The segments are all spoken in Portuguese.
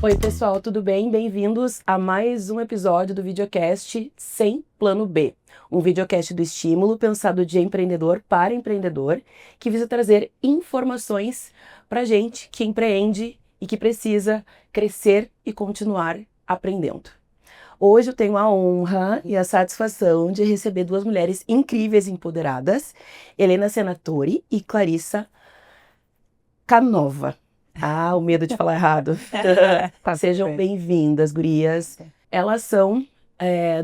Oi, pessoal, tudo bem? Bem-vindos a mais um episódio do videocast Sem Plano B. Um videocast do Estímulo pensado de empreendedor para empreendedor, que visa trazer informações para gente que empreende e que precisa crescer e continuar aprendendo. Hoje eu tenho a honra e a satisfação de receber duas mulheres incríveis e empoderadas, Helena Senatori e Clarissa Canova. Ah, o medo de falar errado. Sejam bem-vindas, gurias. Elas são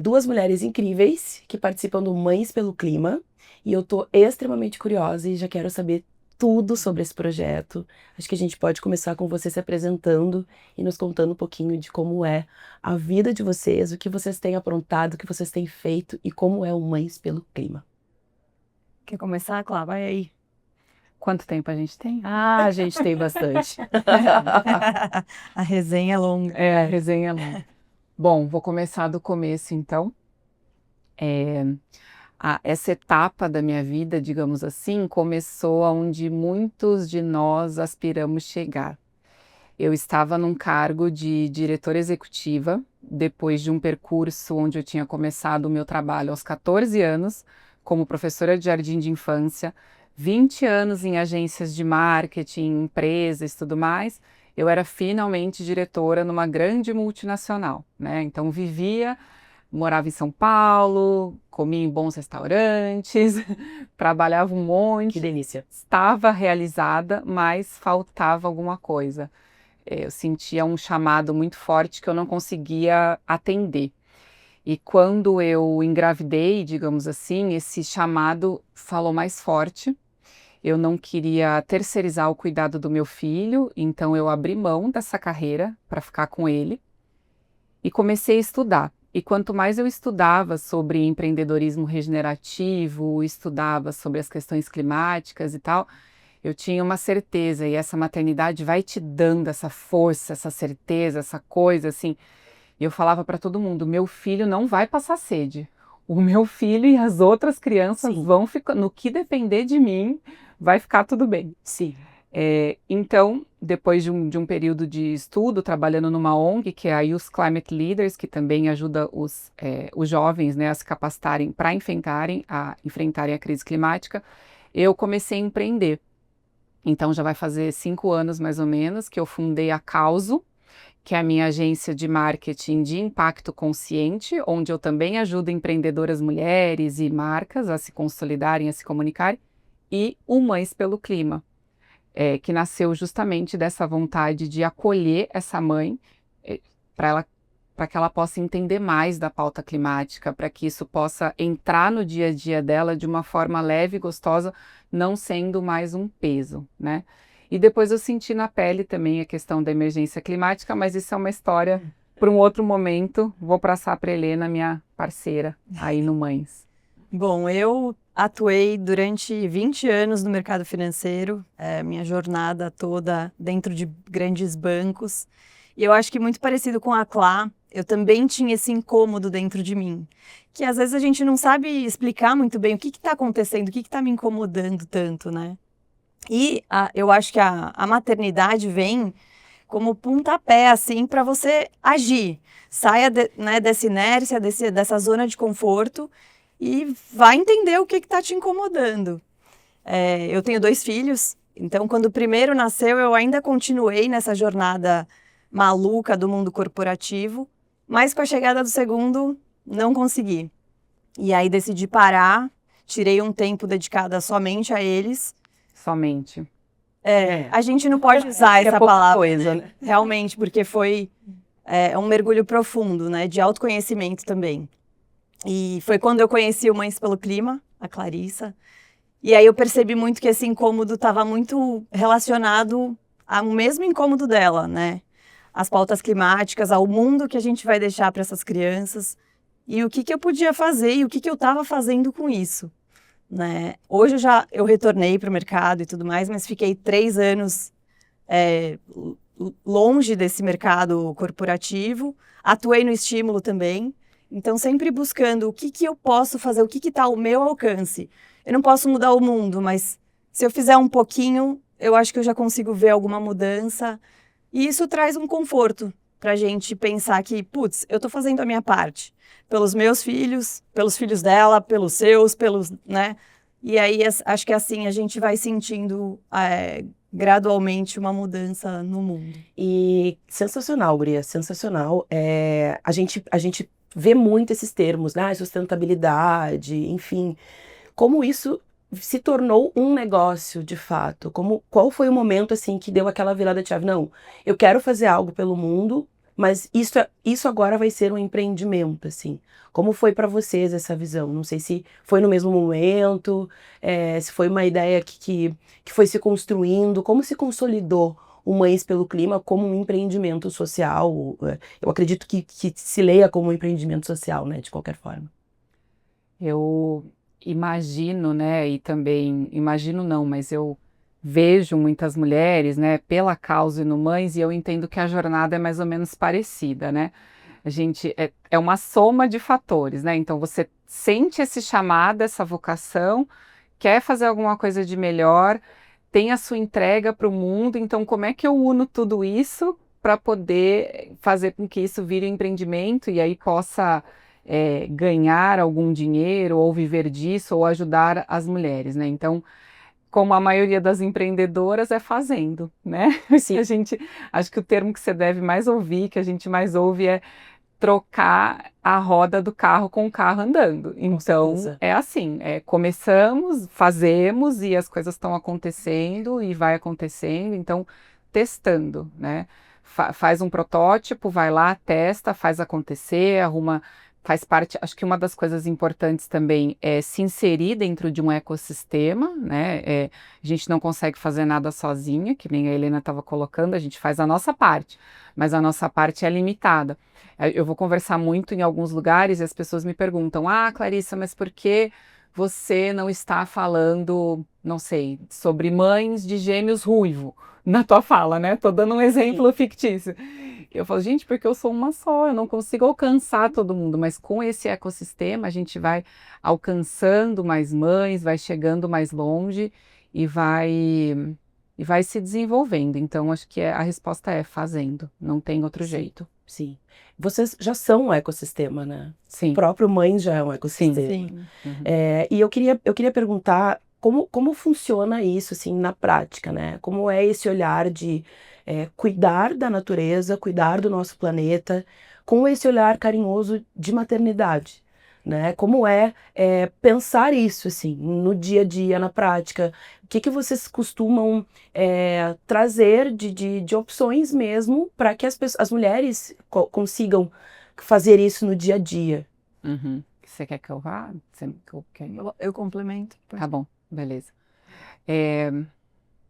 duas mulheres incríveis que participam do Mães pelo Clima e eu tô extremamente curiosa e já quero saber tudo sobre esse projeto. Acho que a gente pode começar com você se apresentando e nos contando um pouquinho de como é a vida de vocês, o que vocês têm aprontado, o que vocês têm feito e como é o Mães pelo Clima. Quer começar, Clá? Vai aí. Quanto tempo a gente tem? Ah, a gente tem bastante. A resenha é longa. A resenha é longa. Bom, vou começar do começo, então. Essa etapa da minha vida, digamos assim, começou onde muitos de nós aspiramos chegar. Eu estava num cargo de diretora executiva, depois de um percurso onde eu tinha começado o meu trabalho aos 14 anos, como professora de jardim de infância, 20 anos em agências de marketing, empresas e tudo mais. Eu era finalmente diretora numa grande multinacional, né? Então morava em São Paulo, comia em bons restaurantes, trabalhava um monte. Que delícia. Estava realizada, mas faltava alguma coisa. Eu sentia um chamado muito forte que eu não conseguia atender. E quando eu engravidei, digamos assim, esse chamado falou mais forte. Eu não queria terceirizar o cuidado do meu filho, então eu abri mão dessa carreira para ficar com ele e comecei a estudar. E quanto mais eu estudava sobre empreendedorismo regenerativo, estudava sobre as questões climáticas e tal, eu tinha uma certeza, e essa maternidade vai te dando essa força, essa certeza, essa coisa assim. E eu falava para todo mundo, meu filho não vai passar sede. O meu filho e as outras crianças vão ficar, no que depender de mim, vai ficar tudo bem. Sim. Então, depois de um período de estudo, trabalhando numa ONG, que é a Youth Climate Leaders, que também ajuda os jovens, né, a se capacitarem para enfrentarem a crise climática, eu comecei a empreender. Então, já vai fazer 5 anos, mais ou menos, que eu fundei a Causo, que é a minha agência de marketing de impacto consciente, onde eu também ajudo empreendedoras mulheres e marcas a se consolidarem, a se comunicarem, e o Mães pelo Clima, que nasceu justamente dessa vontade de acolher essa mãe para que ela possa entender mais da pauta climática, para que isso possa entrar no dia a dia dela de uma forma leve e gostosa, não sendo mais um peso, né? E depois eu senti na pele também a questão da emergência climática, mas isso é uma história para um outro momento. Vou passar para a Helena, minha parceira, aí no Mães. Bom, eu atuei durante 20 anos no mercado financeiro, minha jornada toda dentro de grandes bancos. E eu acho que muito parecido com a Clá, eu também tinha esse incômodo dentro de mim. Que às vezes a gente não sabe explicar muito bem o que está acontecendo, o que está me incomodando tanto, né? E eu acho que a maternidade vem como pontapé, assim, para você agir. Saia dessa inércia, dessa zona de conforto e vai entender o que está te incomodando. Eu tenho 2 filhos, então quando o primeiro nasceu, eu ainda continuei nessa jornada maluca do mundo corporativo, mas com a chegada do segundo, não consegui. E aí decidi parar, tirei um tempo dedicado somente a eles. Somente. A gente não pode usar essa palavra, coisa, né? realmente, porque foi um mergulho profundo, né, de autoconhecimento também. E foi quando eu conheci o Mães pelo Clima, a Clarissa, e aí eu percebi muito que esse incômodo estava muito relacionado ao mesmo incômodo dela, né? As pautas climáticas, ao mundo que a gente vai deixar para essas crianças, e o que eu podia fazer e o que eu estava fazendo com isso. Né? Hoje eu retornei para o mercado e tudo mais, mas fiquei 3 anos longe desse mercado corporativo, atuei no Estímulo também, então sempre buscando o que eu posso fazer, o que está ao meu alcance. Eu não posso mudar o mundo, mas se eu fizer um pouquinho, eu acho que eu já consigo ver alguma mudança, e isso traz um conforto, pra gente pensar que, putz, eu tô fazendo a minha parte. Pelos meus filhos, pelos filhos dela, pelos seus, né? E aí, acho que assim a gente vai sentindo gradualmente uma mudança no mundo. E sensacional, Guria, sensacional. A gente vê muito esses termos, né? Sustentabilidade, enfim. Como isso se tornou um negócio, de fato? Qual foi o momento, assim, que deu aquela virada de chave? Não, eu quero fazer algo pelo mundo, mas isso agora vai ser um empreendimento, assim. Como foi para vocês essa visão? Não sei se foi no mesmo momento, se foi uma ideia que foi se construindo, como se consolidou o Mães pelo Clima como um empreendimento social? Eu acredito que se leia como um empreendimento social, né, de qualquer forma. Eu imagino, né, e também, imagino não, mas eu vejo muitas mulheres, né, pela causa e no Mães, e eu entendo que a jornada é mais ou menos parecida, né? A gente, é uma soma de fatores, né? Então você sente esse chamado, essa vocação, quer fazer alguma coisa de melhor, tem a sua entrega para o mundo, então como é que eu uno tudo isso para poder fazer com que isso vire um empreendimento e aí possa ganhar algum dinheiro ou viver disso ou ajudar as mulheres, né? Então, como a maioria das empreendedoras é fazendo, né? Sim. Acho que o termo que você deve mais ouvir, que a gente mais ouve é trocar a roda do carro com o carro andando. Então, é assim, começamos, fazemos e as coisas estão acontecendo e vai acontecendo, então, testando, né? Faz um protótipo, vai lá, testa, faz acontecer, arruma, faz parte, acho que uma das coisas importantes também é se inserir dentro de um ecossistema, né? A gente não consegue fazer nada sozinha, que nem a Helena estava colocando, a gente faz a nossa parte, mas a nossa parte é limitada. Eu vou conversar muito em alguns lugares e as pessoas me perguntam, Clarissa, mas por que você não está falando, não sei, sobre mães de gêmeos ruivo na tua fala, né? Tô dando um exemplo fictício. Eu falo, gente, porque eu sou uma só, eu não consigo alcançar todo mundo, mas com esse ecossistema a gente vai alcançando mais mães, vai chegando mais longe e vai se desenvolvendo. Então, acho que a resposta é fazendo, não tem outro jeito. Sim. Vocês já são um ecossistema, né? Sim. O próprio Mães já é um ecossistema. Sim. Uhum. E eu queria perguntar como funciona isso, assim, na prática, né? Como é esse olhar de cuidar da natureza, cuidar do nosso planeta, com esse olhar carinhoso de maternidade, né? Como pensar isso, assim, no dia a dia, na prática? O que vocês costumam trazer de opções mesmo para que as mulheres consigam fazer isso no dia a dia? Uhum. Você quer que eu vá? Eu complemento. Tá bom, beleza.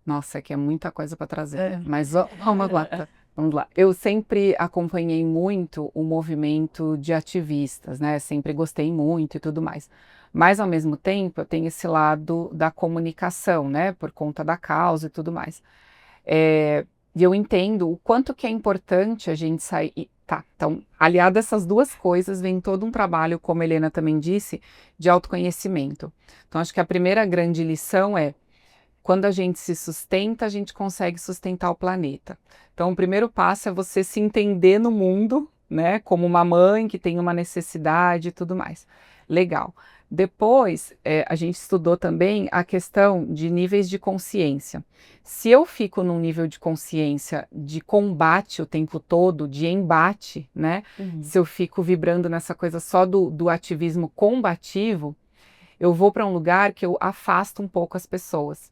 Nossa, que é muita coisa para trazer, mas vamos lá. Vamos lá. Eu sempre acompanhei muito o movimento de ativistas, né? Sempre gostei muito e tudo mais. Mas, ao mesmo tempo, eu tenho esse lado da comunicação, né? Por conta da causa e tudo mais. E eu entendo o quanto que é importante a gente sair... Tá, então, aliado a essas duas coisas, vem todo um trabalho, como a Helena também disse, de autoconhecimento. Então, acho que a primeira grande lição é quando a gente se sustenta, a gente consegue sustentar o planeta. Então, o primeiro passo é você se entender no mundo, né? Como uma mãe que tem uma necessidade e tudo mais. Legal. Depois, a gente estudou também a questão de níveis de consciência. Se eu fico num nível de consciência de combate o tempo todo, de embate, né? Uhum. Se eu fico vibrando nessa coisa só do ativismo combativo, eu vou para um lugar que eu afasto um pouco as pessoas.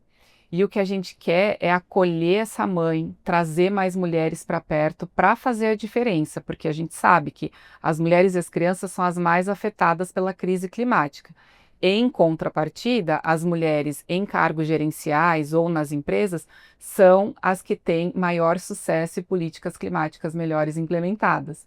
E o que a gente quer é acolher essa mãe, trazer mais mulheres para perto para fazer a diferença, porque a gente sabe que as mulheres e as crianças são as mais afetadas pela crise climática. Em contrapartida, as mulheres em cargos gerenciais ou nas empresas são as que têm maior sucesso e políticas climáticas melhores implementadas.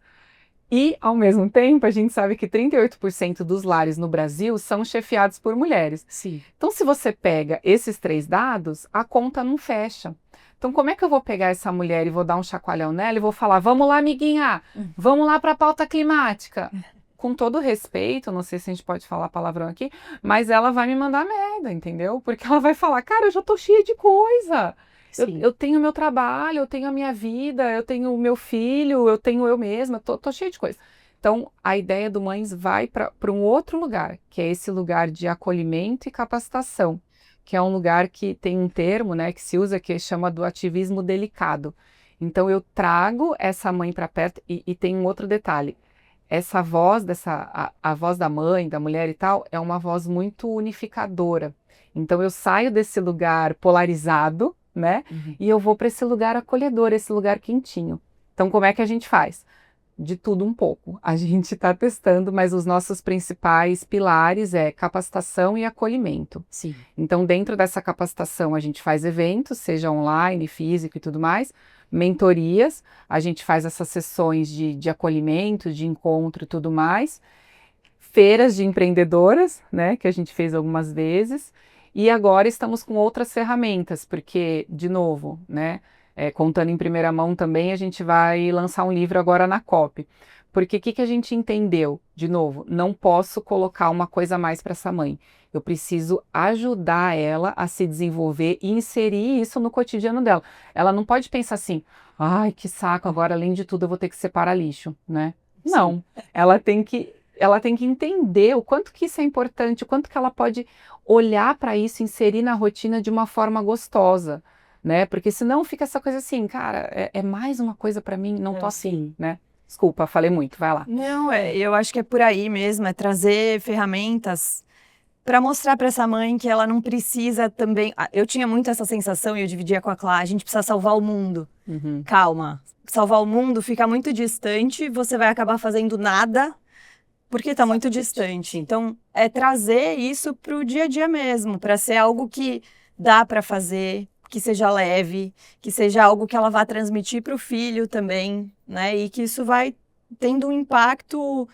E, ao mesmo tempo, a gente sabe que 38% dos lares no Brasil são chefiados por mulheres. Sim. Então, se você pega esses 3 dados, a conta não fecha. Então, como é que eu vou pegar essa mulher e vou dar um chacoalhão nela e vou falar, vamos lá, amiguinha, vamos lá para a pauta climática? Com todo respeito, não sei se a gente pode falar palavrão aqui, mas ela vai me mandar merda, entendeu? Porque ela vai falar, cara, eu já tô cheia de coisa. Sim. Eu tenho meu trabalho, eu tenho a minha vida, eu tenho o meu filho, eu tenho eu mesma, tô cheia de coisa. Então, a ideia do Mães vai para um outro lugar, que é esse lugar de acolhimento e capacitação, que é um lugar que tem um termo, né, que se usa, que chama do ativismo delicado. Então, eu trago essa mãe para perto, e tem um outro detalhe. Essa voz, a voz da mãe, da mulher e tal, é uma voz muito unificadora. Então, eu saio desse lugar polarizado, né, e eu vou para esse lugar acolhedor, esse lugar quentinho. Então, como é que a gente faz? De tudo um pouco. A gente está testando, mas os nossos principais pilares é capacitação e acolhimento. Sim. Então, dentro dessa capacitação, a gente faz eventos, seja online, físico e tudo mais, mentorias, a gente faz essas sessões de acolhimento, de encontro e tudo mais, feiras de empreendedoras, né, que a gente fez algumas vezes, e agora estamos com outras ferramentas, porque, de novo, né, contando em primeira mão também, a gente vai lançar um livro agora na COP. Porque o que a gente entendeu? De novo, não posso colocar uma coisa a mais para essa mãe. Eu preciso ajudar ela a se desenvolver e inserir isso no cotidiano dela. Ela não pode pensar assim, ai, que saco, agora além de tudo eu vou ter que separar lixo, né? Sim. Não, ela tem que entender o quanto que isso é importante, o quanto que ela pode olhar para isso, inserir na rotina de uma forma gostosa, né? Porque senão fica essa coisa assim, cara, é mais uma coisa para mim, não tô assim, né? Desculpa, falei muito, vai lá. Não, eu acho que é por aí mesmo, é trazer ferramentas para mostrar para essa mãe que ela não precisa também. Eu tinha muito essa sensação e eu dividia com a Clá, a gente precisa salvar o mundo. Calma, salvar o mundo fica muito distante, você vai acabar fazendo nada porque está muito distante. Então, é trazer isso para o dia a dia mesmo, para ser algo que dá para fazer, que seja leve, que seja algo que ela vá transmitir para o filho também, né? E que isso vai tendo um impacto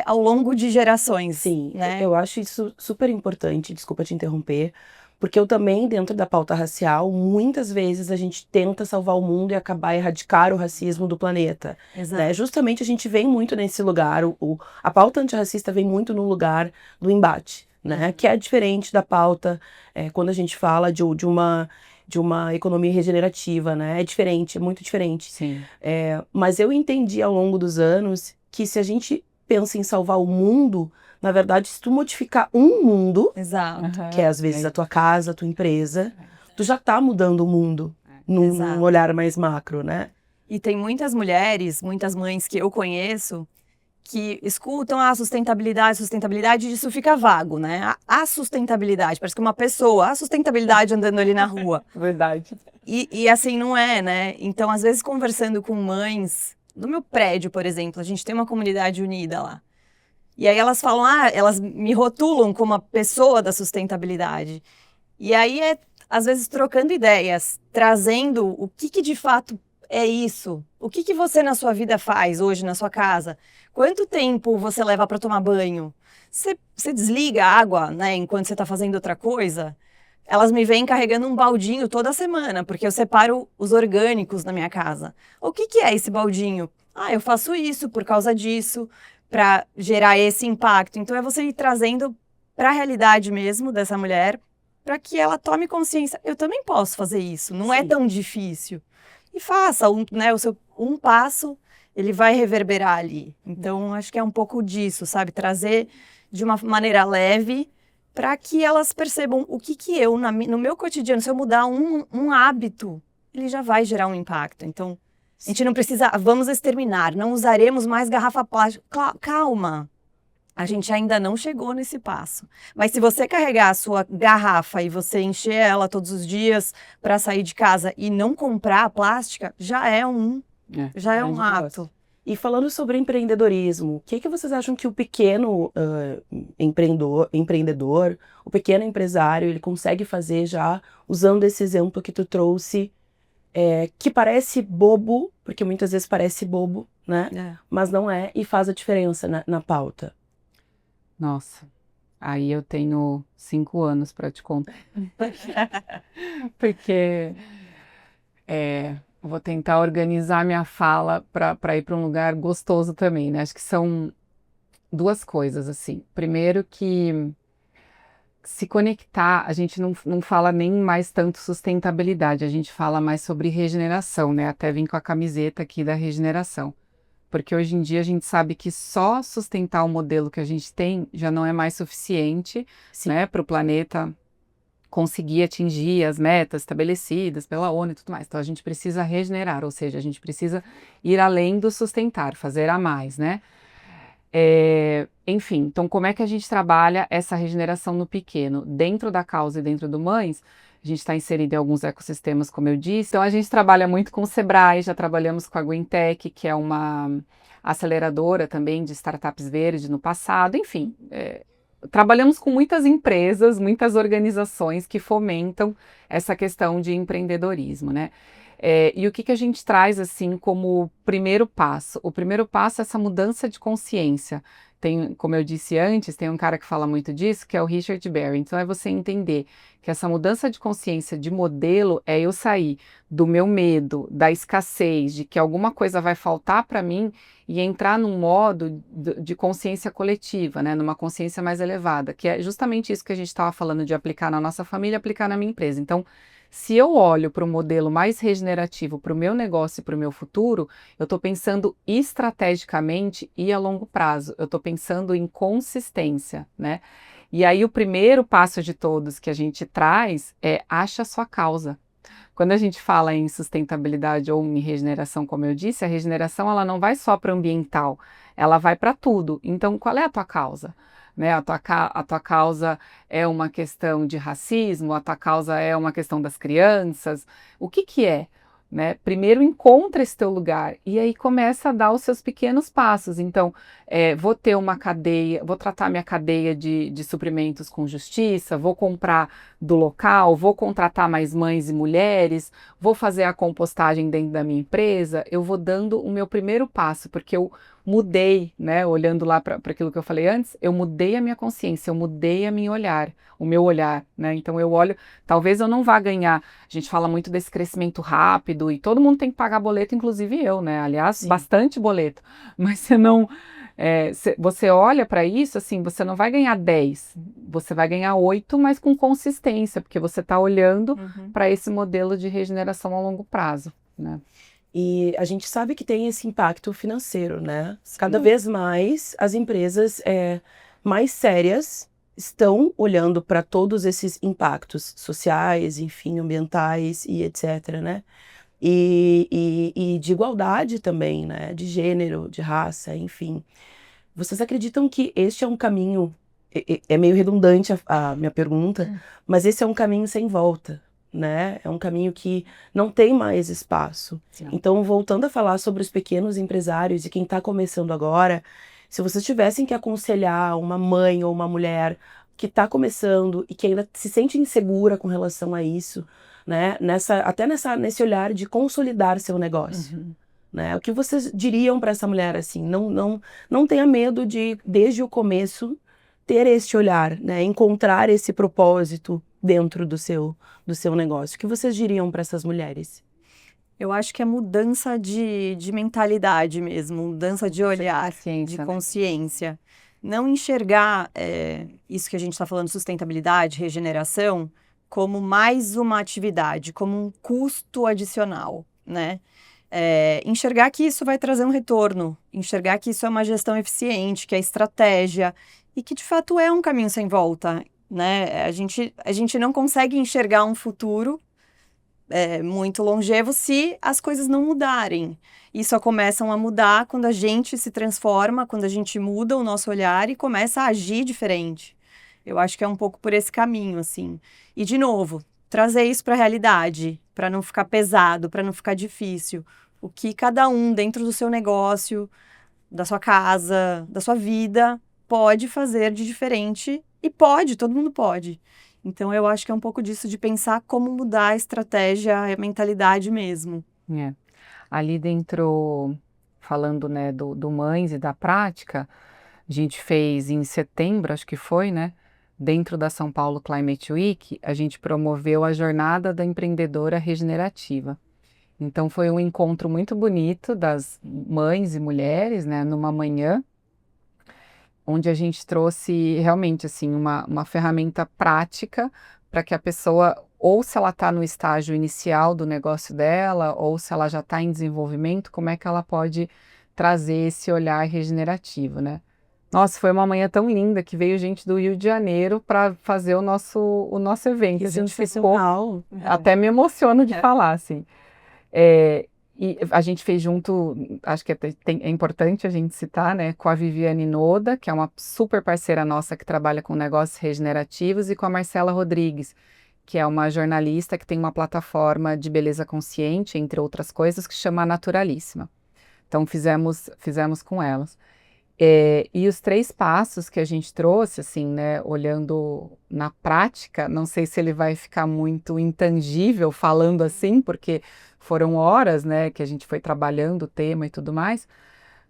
ao longo de gerações. Sim, né? eu acho isso super importante, desculpa te interromper, porque eu também, dentro da pauta racial, muitas vezes a gente tenta salvar o mundo e acabar erradicar o racismo do planeta. Exato. Né? Justamente a gente vem muito nesse lugar, a pauta antirracista vem muito no lugar do embate, né? Que é diferente da pauta quando a gente fala de uma economia regenerativa, né? É diferente, é muito diferente. Sim. Mas eu entendi ao longo dos anos que se a gente pensa em salvar o mundo, na verdade, se tu modificar um mundo, Exato. que é às vezes a tua casa, a tua empresa, tu já tá mudando o mundo num olhar mais macro, né? E tem muitas mulheres, muitas mães que eu conheço que escutam a sustentabilidade, e isso fica vago, né? A sustentabilidade, parece que uma pessoa, a sustentabilidade andando ali na rua. Verdade. E assim não é, né? Então, às vezes, conversando com mães, no meu prédio, por exemplo, a gente tem uma comunidade unida lá. E aí elas falam, elas me rotulam como a pessoa da sustentabilidade. E aí às vezes, trocando ideias, trazendo o que de fato é isso. O que você na sua vida faz hoje na sua casa? Quanto tempo você leva para tomar banho? Você desliga a água, né, enquanto você está fazendo outra coisa? Elas me vêm carregando um baldinho toda semana, porque eu separo os orgânicos na minha casa. O que é esse baldinho? Eu faço isso por causa disso, para gerar esse impacto. Então, é você ir trazendo para a realidade mesmo dessa mulher, para que ela tome consciência. Eu também posso fazer isso, não é tão difícil. E faça, o seu um passo, ele vai reverberar ali. Então, acho que é um pouco disso, sabe? Trazer de uma maneira leve, para que elas percebam o que eu, no meu cotidiano, se eu mudar um hábito, ele já vai gerar um impacto. Então, a gente não precisa, vamos exterminar, não usaremos mais garrafa plástica. Calma, a gente ainda não chegou nesse passo. Mas se você carregar a sua garrafa e você encher ela todos os dias para sair de casa e não comprar a plástica, já é um ato. E falando sobre empreendedorismo, o que vocês acham que o pequeno empreendedor, o pequeno empresário, ele consegue fazer já usando esse exemplo que tu trouxe, que parece bobo, porque muitas vezes parece bobo, né? Mas não é, e faz a diferença na pauta. Nossa, aí eu tenho 5 anos para te contar. Porque vou tentar organizar minha fala para ir para um lugar gostoso também, né? Acho que são duas coisas, assim. Primeiro que, se conectar, a gente não fala nem mais tanto sustentabilidade, a gente fala mais sobre regeneração, né? Até vim com a camiseta aqui da regeneração. Porque hoje em dia a gente sabe que só sustentar o modelo que a gente tem já não é mais suficiente, né, para o planeta conseguir atingir as metas estabelecidas pela ONU e tudo mais. Então a gente precisa regenerar, ou seja, a gente precisa ir além do sustentar, fazer a mais, né? Enfim, então como é que a gente trabalha essa regeneração no pequeno? Dentro da causa e dentro do Mães, a gente está inserido em alguns ecossistemas, como eu disse. Então a gente trabalha muito com o Sebrae, já trabalhamos com a GreenTech, que é uma aceleradora também de startups verdes no passado. Enfim, trabalhamos com muitas empresas, muitas organizações que fomentam essa questão de empreendedorismo, né? E o que a gente traz assim como primeiro passo? O primeiro passo é essa mudança de consciência. Tem, como eu disse antes, tem um cara que fala muito disso, que é o Richard Barry. Então é você entender que essa mudança de consciência de modelo é eu sair do meu medo, da escassez, de que alguma coisa vai faltar para mim e entrar num modo de consciência coletiva, né? Numa consciência mais elevada, que é justamente isso que a gente estava falando de aplicar na nossa família, aplicar na minha empresa. Então, se eu olho para um modelo mais regenerativo para o meu negócio e para o meu futuro, eu estou pensando estrategicamente e a longo prazo. Eu estou pensando em consistência, né? E aí o primeiro passo de todos que a gente traz é acha a sua causa. Quando a gente fala em sustentabilidade ou em regeneração, como eu disse, a regeneração ela não vai só para o ambiental, ela vai para tudo. Então, qual é a tua causa? Né? A tua causa é uma questão de racismo, a tua causa é uma questão das crianças. O que é? Né? Primeiro encontra esse teu lugar e aí começa a dar os seus pequenos passos. Então, vou ter uma cadeia, vou tratar minha cadeia de suprimentos com justiça, vou comprar do local, vou contratar mais mães e mulheres, vou fazer a compostagem dentro da minha empresa, eu vou dando o meu primeiro passo, porque eu mudei, né? Olhando lá para aquilo que eu falei antes, eu mudei a minha consciência, eu mudei o meu olhar, né? Então eu olho, talvez eu não vá ganhar. A gente fala muito desse crescimento rápido e todo mundo tem que pagar boleto, inclusive eu, né? Aliás, Sim. bastante boleto. Mas você não, você olha para isso, assim, você não vai ganhar 10, você vai ganhar 8, mas com consistência, porque você está olhando para esse modelo de regeneração a longo prazo, né? E a gente sabe que tem esse impacto financeiro, né? Cada vez mais as empresas mais sérias estão olhando para todos esses impactos sociais, enfim, ambientais e etc, né? E de igualdade também, né? De gênero, de raça, enfim. Vocês acreditam que este é um caminho, é meio redundante a minha pergunta, mas esse é um caminho sem volta, né? É um caminho que não tem mais espaço. Não. Então, voltando a falar sobre os pequenos empresários e quem está começando agora, se vocês tivessem que aconselhar uma mãe ou uma mulher que está começando e que ainda se sente insegura com relação a isso, né? Nesse olhar de consolidar seu negócio. Né? O que vocês diriam para essa mulher assim? Não tenha medo de, desde o começo, ter esse olhar, né? Encontrar esse propósito dentro do seu negócio. O que vocês diriam para essas mulheres? Eu acho que é mudança de mentalidade mesmo, mudança de olhar, de consciência. Não enxergar isso que a gente está falando, sustentabilidade, regeneração, como mais uma atividade, como um custo adicional, né? Enxergar que isso vai trazer um retorno, enxergar que isso é uma gestão eficiente, que é estratégia e que de fato é um caminho sem volta, né? A gente não consegue enxergar um futuro muito longevo se as coisas não mudarem. E só começam a mudar quando a gente se transforma, quando a gente muda o nosso olhar e começa a agir diferente. Eu acho que é um pouco por esse caminho, assim. E, de novo, trazer isso para a realidade, para não ficar pesado, para não ficar difícil. O que cada um dentro do seu negócio, da sua casa, da sua vida, pode fazer de diferente. E pode, todo mundo pode. Então, eu acho que é um pouco disso, de pensar como mudar a estratégia, a mentalidade mesmo. Ali dentro, falando, né, do Mães e da prática, a gente fez em setembro, acho que foi, né? Dentro da São Paulo Climate Week, a gente promoveu a Jornada da Empreendedora Regenerativa. Então, foi um encontro muito bonito das mães e mulheres, né, numa manhã. onde a gente trouxe realmente assim uma ferramenta prática para que a pessoa, ou se ela está no estágio inicial do negócio dela, ou se ela já está em desenvolvimento, como é que ela pode trazer esse olhar regenerativo, né? Nossa, foi uma manhã tão linda que veio gente do Rio de Janeiro para fazer o nosso evento. Que A gente ficou, sensacional. até me emociono de falar, assim. E a gente fez junto, acho que é importante a gente citar, né, com a Viviane Noda, que é uma super parceira nossa que trabalha com negócios regenerativos, e com a Marcela Rodrigues, que é uma jornalista que tem uma plataforma de beleza consciente, entre outras coisas, que chama Naturalíssima. Então fizemos com elas. E os 3 passos que a gente trouxe, assim, né, olhando na prática, não sei se ele vai ficar muito intangível falando assim, porque foram horas, né, que a gente foi trabalhando o tema e tudo mais,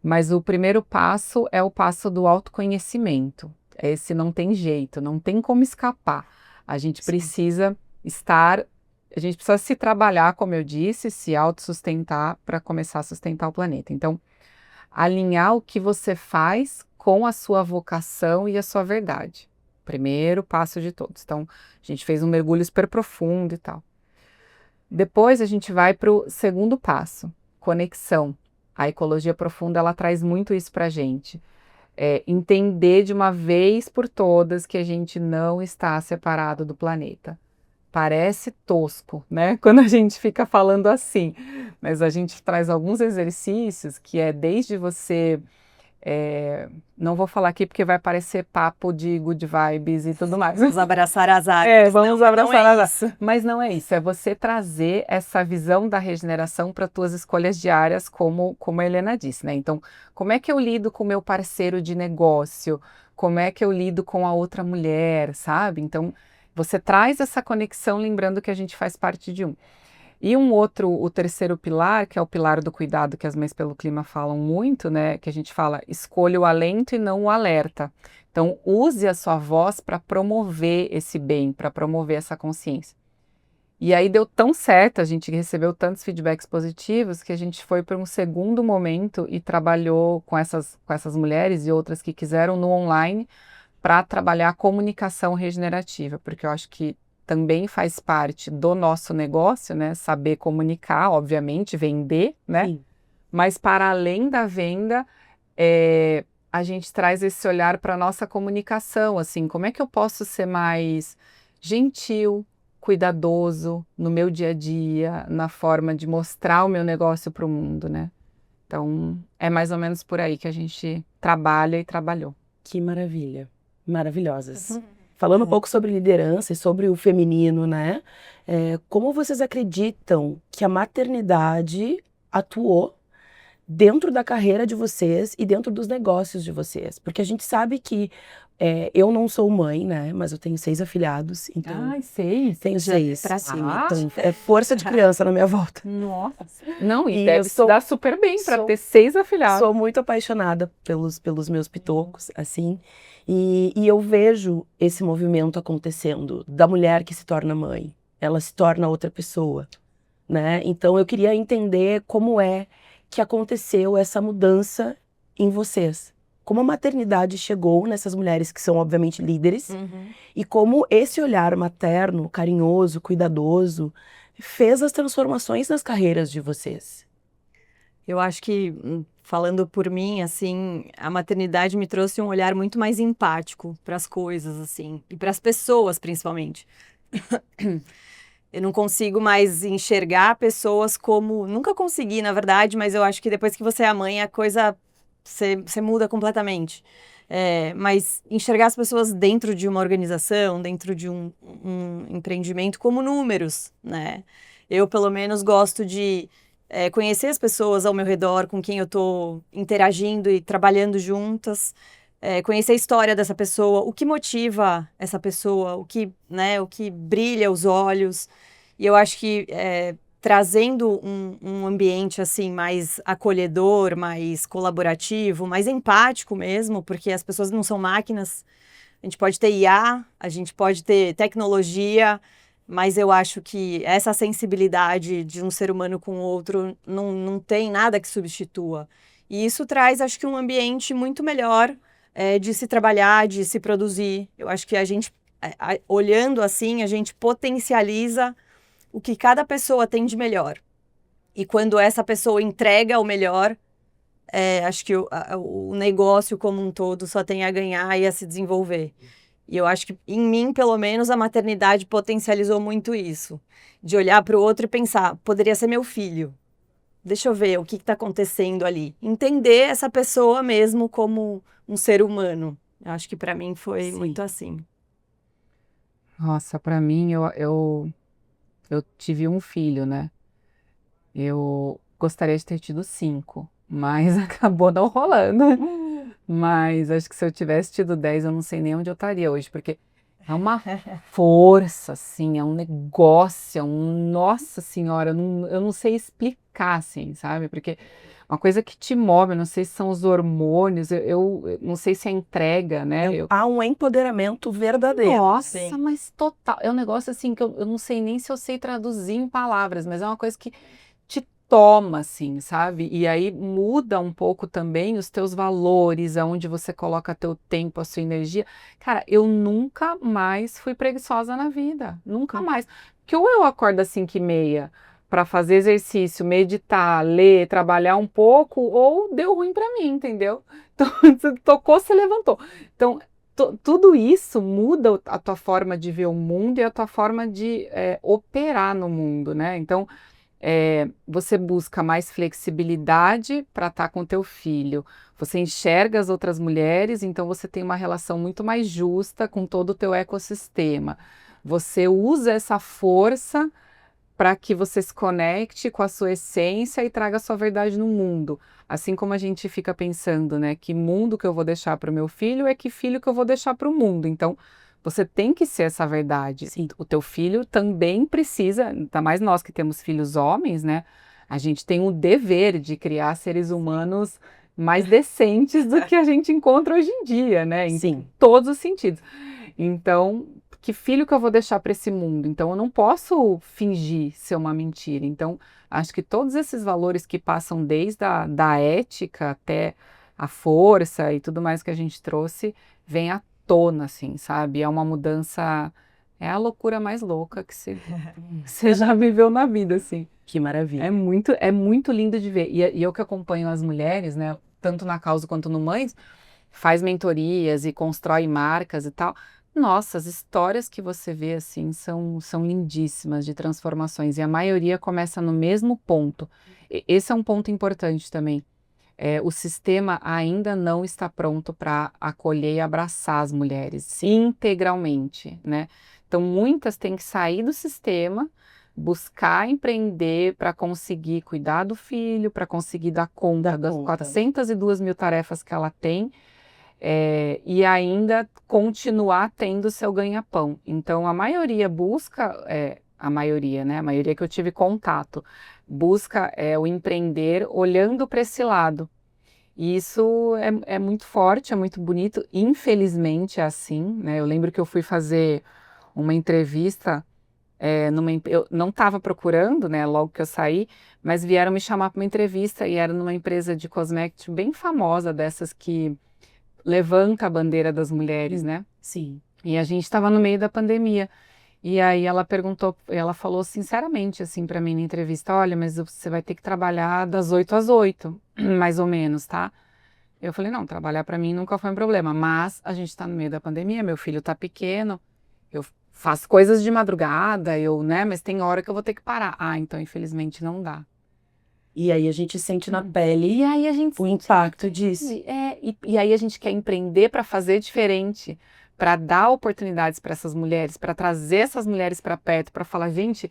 mas o primeiro passo é o passo do autoconhecimento. Esse não tem jeito, não tem como escapar. A gente precisa a gente precisa se trabalhar, como eu disse, se autossustentar para começar a sustentar o planeta. Então, alinhar o que você faz com a sua vocação e a sua verdade. Primeiro passo de todos. Então, a gente fez um mergulho super profundo e tal. Depois a gente vai para o segundo passo, conexão. A ecologia profunda, ela traz muito isso para a gente. Entender de uma vez por todas que a gente não está separado do planeta. Parece tosco, né? Quando a gente fica falando assim, mas a gente traz alguns exercícios que é desde você, não vou falar aqui porque vai parecer papo de good vibes e tudo mais. Vamos abraçar as águas. Vamos não, abraçar não é as águas. Mas não é isso, é você trazer essa visão da regeneração para tuas escolhas diárias, como a Helena disse, né? Então, como é que eu lido com o meu parceiro de negócio? Como é que eu lido com a outra mulher, sabe? Então, você traz essa conexão, lembrando que a gente faz parte de um. E o terceiro pilar, que é o pilar do cuidado, que as Mães pelo Clima falam muito, né? Que a gente fala, escolha o alento e não o alerta. Então, use a sua voz para promover esse bem, para promover essa consciência. E aí deu tão certo, a gente recebeu tantos feedbacks positivos, que a gente foi para um segundo momento e trabalhou com essas mulheres e outras que quiseram no online, para trabalhar a comunicação regenerativa, porque eu acho que também faz parte do nosso negócio, né? Saber comunicar, obviamente, vender, né? Sim. Mas para além da venda, a gente traz esse olhar para a nossa comunicação, assim, como é que eu posso ser mais gentil, cuidadoso no meu dia a dia, na forma de mostrar o meu negócio para o mundo, né? Então, é mais ou menos por aí que a gente trabalha e trabalhou. Que maravilha. Maravilhosas. Falando um pouco sobre liderança e sobre o feminino, né? Como vocês acreditam que a maternidade atuou dentro da carreira de vocês e dentro dos negócios de vocês? Porque a gente sabe que eu não sou mãe, né? Mas eu tenho 6 afilhados, então... Ai, 6? Tenho Já 6. pra cima. Então, é força de criança na minha volta. Nossa. Não, e E deve eu se dar super bem para ter 6 afilhados. Sou muito apaixonada pelos meus pitocos, assim, e eu vejo esse movimento acontecendo, da mulher que se torna mãe, ela se torna outra pessoa, né? Então eu queria entender como é que aconteceu essa mudança em vocês. Como a maternidade chegou nessas mulheres que são, obviamente, líderes, e como esse olhar materno, carinhoso, cuidadoso, fez as transformações nas carreiras de vocês. Eu acho que, falando por mim, assim, a maternidade me trouxe um olhar muito mais empático para as coisas, assim, e para as pessoas, principalmente. Eu não consigo mais enxergar pessoas como... Nunca consegui, na verdade, mas eu acho que depois que você é a mãe, a coisa... Você muda completamente. Mas enxergar as pessoas dentro de uma organização, dentro de um empreendimento, como números, né? Eu, pelo menos, gosto de... conhecer as pessoas ao meu redor, com quem eu estou interagindo e trabalhando juntas, conhecer a história dessa pessoa, o que motiva essa pessoa, o que brilha os olhos. E eu acho que trazendo um ambiente assim mais acolhedor, mais colaborativo, mais empático mesmo, porque as pessoas não são máquinas. A gente pode ter IA, a gente pode ter tecnologia, mas eu acho que essa sensibilidade de um ser humano com o outro não tem nada que substitua. E isso traz, acho que, um ambiente muito melhor de se trabalhar, de se produzir. Eu acho que a gente, olhando assim, a gente potencializa o que cada pessoa tem de melhor. E quando essa pessoa entrega o melhor, acho que o negócio como um todo só tem a ganhar e a se desenvolver. E eu acho que, em mim, pelo menos, a maternidade potencializou muito isso. De olhar para o outro e pensar, poderia ser meu filho. Deixa eu ver o que está acontecendo ali. Entender essa pessoa mesmo como um ser humano. Eu acho que para mim foi muito assim. Nossa, para mim, eu tive um filho, né? Eu gostaria de ter tido 5, mas acabou não rolando. Mas acho que se eu tivesse tido 10, eu não sei nem onde eu estaria hoje, porque é uma força, assim, é um negócio, nossa senhora, eu não sei explicar, assim, sabe? Porque uma coisa que te move, eu não sei se são os hormônios, eu não sei se é a entrega, né? Há um empoderamento verdadeiro. Nossa, Sim. mas total, é um negócio assim que eu não sei nem se eu sei traduzir em palavras, mas é uma coisa que te toma, assim, sabe? E aí muda um pouco também os teus valores, aonde você coloca teu tempo, a sua energia. Cara, eu nunca mais fui preguiçosa na vida, nunca mais. Porque ou eu acordo às 5h30 para fazer exercício, meditar, ler, trabalhar um pouco, ou deu ruim para mim, entendeu? Então, você tocou, você levantou. Então, tudo isso muda a tua forma de ver o mundo e a tua forma de operar no mundo, né? Então, você busca mais flexibilidade para estar com teu filho. Você enxerga as outras mulheres, então você tem uma relação muito mais justa com todo o teu ecossistema. Você usa essa força para que você se conecte com a sua essência e traga a sua verdade no mundo. Assim como a gente fica pensando, né, que mundo que eu vou deixar para o meu filho é que filho que eu vou deixar para o mundo. Então, você tem que ser essa verdade. Sim. O teu filho também precisa, ainda mais nós que temos filhos homens, né, a gente tem o dever de criar seres humanos mais decentes do que a gente encontra hoje em dia, né, em Sim. todos os sentidos. Então, que filho que eu vou deixar para esse mundo? Então, eu não posso fingir ser uma mentira. Então, acho que todos esses valores que passam desde da ética até a força e tudo mais que a gente trouxe, vem à tona, assim, sabe? É uma mudança, é a loucura mais louca que você já viveu na vida, assim. Que maravilha. É muito lindo de ver. E eu que acompanho as mulheres, né, tanto na Causa quanto no Mães, faz mentorias e constrói marcas e tal. Nossa, as histórias que você vê, assim, são lindíssimas de transformações. E a maioria começa no mesmo ponto. Esse é um ponto importante também. O sistema ainda não está pronto para acolher e abraçar as mulheres integralmente, né? Então, muitas têm que sair do sistema, buscar empreender para conseguir cuidar do filho, para conseguir dar conta das 402 mil tarefas que ela tem, e ainda continuar tendo seu ganha-pão. Então, a maioria busca, a maioria, né? A maioria que eu tive contato, busca o empreender olhando para esse lado. E isso é muito forte, é muito bonito. Infelizmente é assim, né? Eu lembro que eu fui fazer uma entrevista, eu não estava procurando, né? Logo que eu saí, mas vieram me chamar para uma entrevista e era numa empresa de cosméticos bem famosa, dessas que levanta a bandeira das mulheres, né? Sim. E a gente estava no meio da pandemia. E aí ela falou sinceramente assim para mim na entrevista: olha, mas você vai ter que trabalhar das 8 às 8, mais ou menos, tá? Eu falei: não, trabalhar para mim nunca foi um problema, mas a gente está no meio da pandemia, meu filho tá pequeno, eu faço coisas de madrugada, né, mas tem hora que eu vou ter que parar. Ah, então infelizmente não dá. E aí a gente sente na pele o impacto disso. E aí a gente quer empreender para fazer diferente, para dar oportunidades para essas mulheres, para trazer essas mulheres para perto, para falar: gente,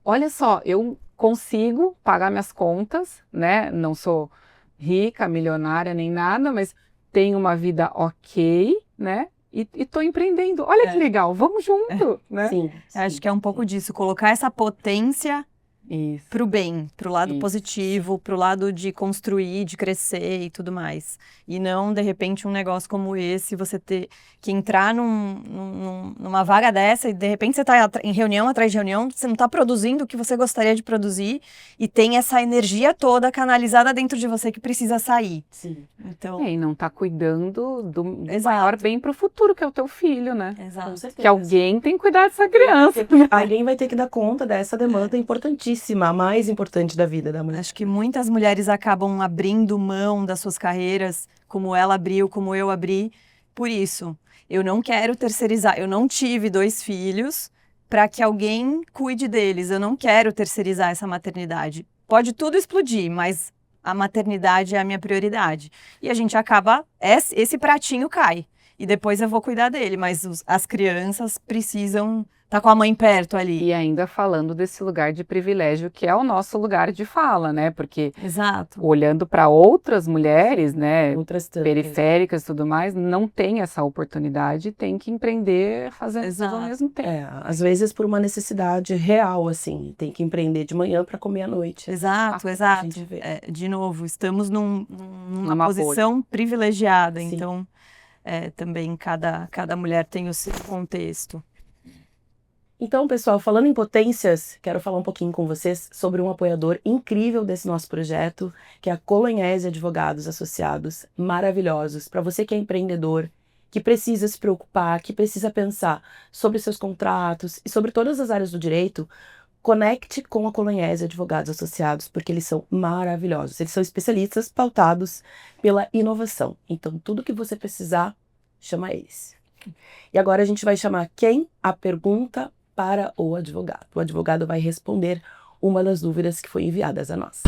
olha só, eu consigo pagar minhas contas, né? Não sou rica, milionária nem nada, mas tenho uma vida ok, né? E tô empreendendo. Olha que legal, vamos junto, né? Sim. Acho que é um pouco disso, colocar essa potência Isso. pro bem, pro lado Isso. positivo, pro lado de construir, de crescer e tudo mais. E não, de repente, um negócio como esse, você ter que entrar numa vaga dessa e, de repente, você tá em reunião atrás de reunião, você não tá produzindo o que você gostaria de produzir e tem essa energia toda canalizada dentro de você que precisa sair. Sim. Então, E não tá cuidando do Exato. maior bem pro futuro, que é o teu filho, né? Com exato. certeza. Que alguém tem que cuidar dessa criança. Alguém vai ter que dar conta dessa demanda importantíssima, a mais importante da vida da mulher. Acho que muitas mulheres acabam abrindo mão das suas carreiras, como ela abriu, como eu abri, por isso. Eu não quero terceirizar. Eu não tive 2 filhos para que alguém cuide deles. Eu não quero terceirizar essa maternidade. Pode tudo explodir, mas a maternidade é a minha prioridade. E a gente acaba, esse pratinho cai. E depois eu vou cuidar dele, mas as crianças precisam estar com a mãe perto ali. E ainda falando desse lugar de privilégio que é o nosso lugar de fala, né? Porque Exato. olhando para outras mulheres, né, Outras tantas. periféricas e tudo mais, não tem essa oportunidade, tem que empreender fazendo tudo Exato. ao mesmo tempo. Às vezes por uma necessidade real, assim, tem que empreender de manhã para comer à noite. Exato, A exato. gente vê. De novo, estamos numa Numa posição privilegiada, Sim. então também cada mulher tem o seu contexto. Então, pessoal, falando em potências, quero falar um pouquinho com vocês sobre um apoiador incrível desse nosso projeto, que é a Coloniese Advogados Associados, maravilhosos. Para você que é empreendedor, que precisa se preocupar, que precisa pensar sobre seus contratos e sobre todas as áreas do direito, conecte com a Coloniese Advogados Associados, porque eles são maravilhosos. Eles são especialistas pautados pela inovação. Então, tudo que você precisar, chama eles. E agora a gente vai chamar quem? A pergunta para o advogado. O advogado vai responder uma das dúvidas que foi enviadas a nós.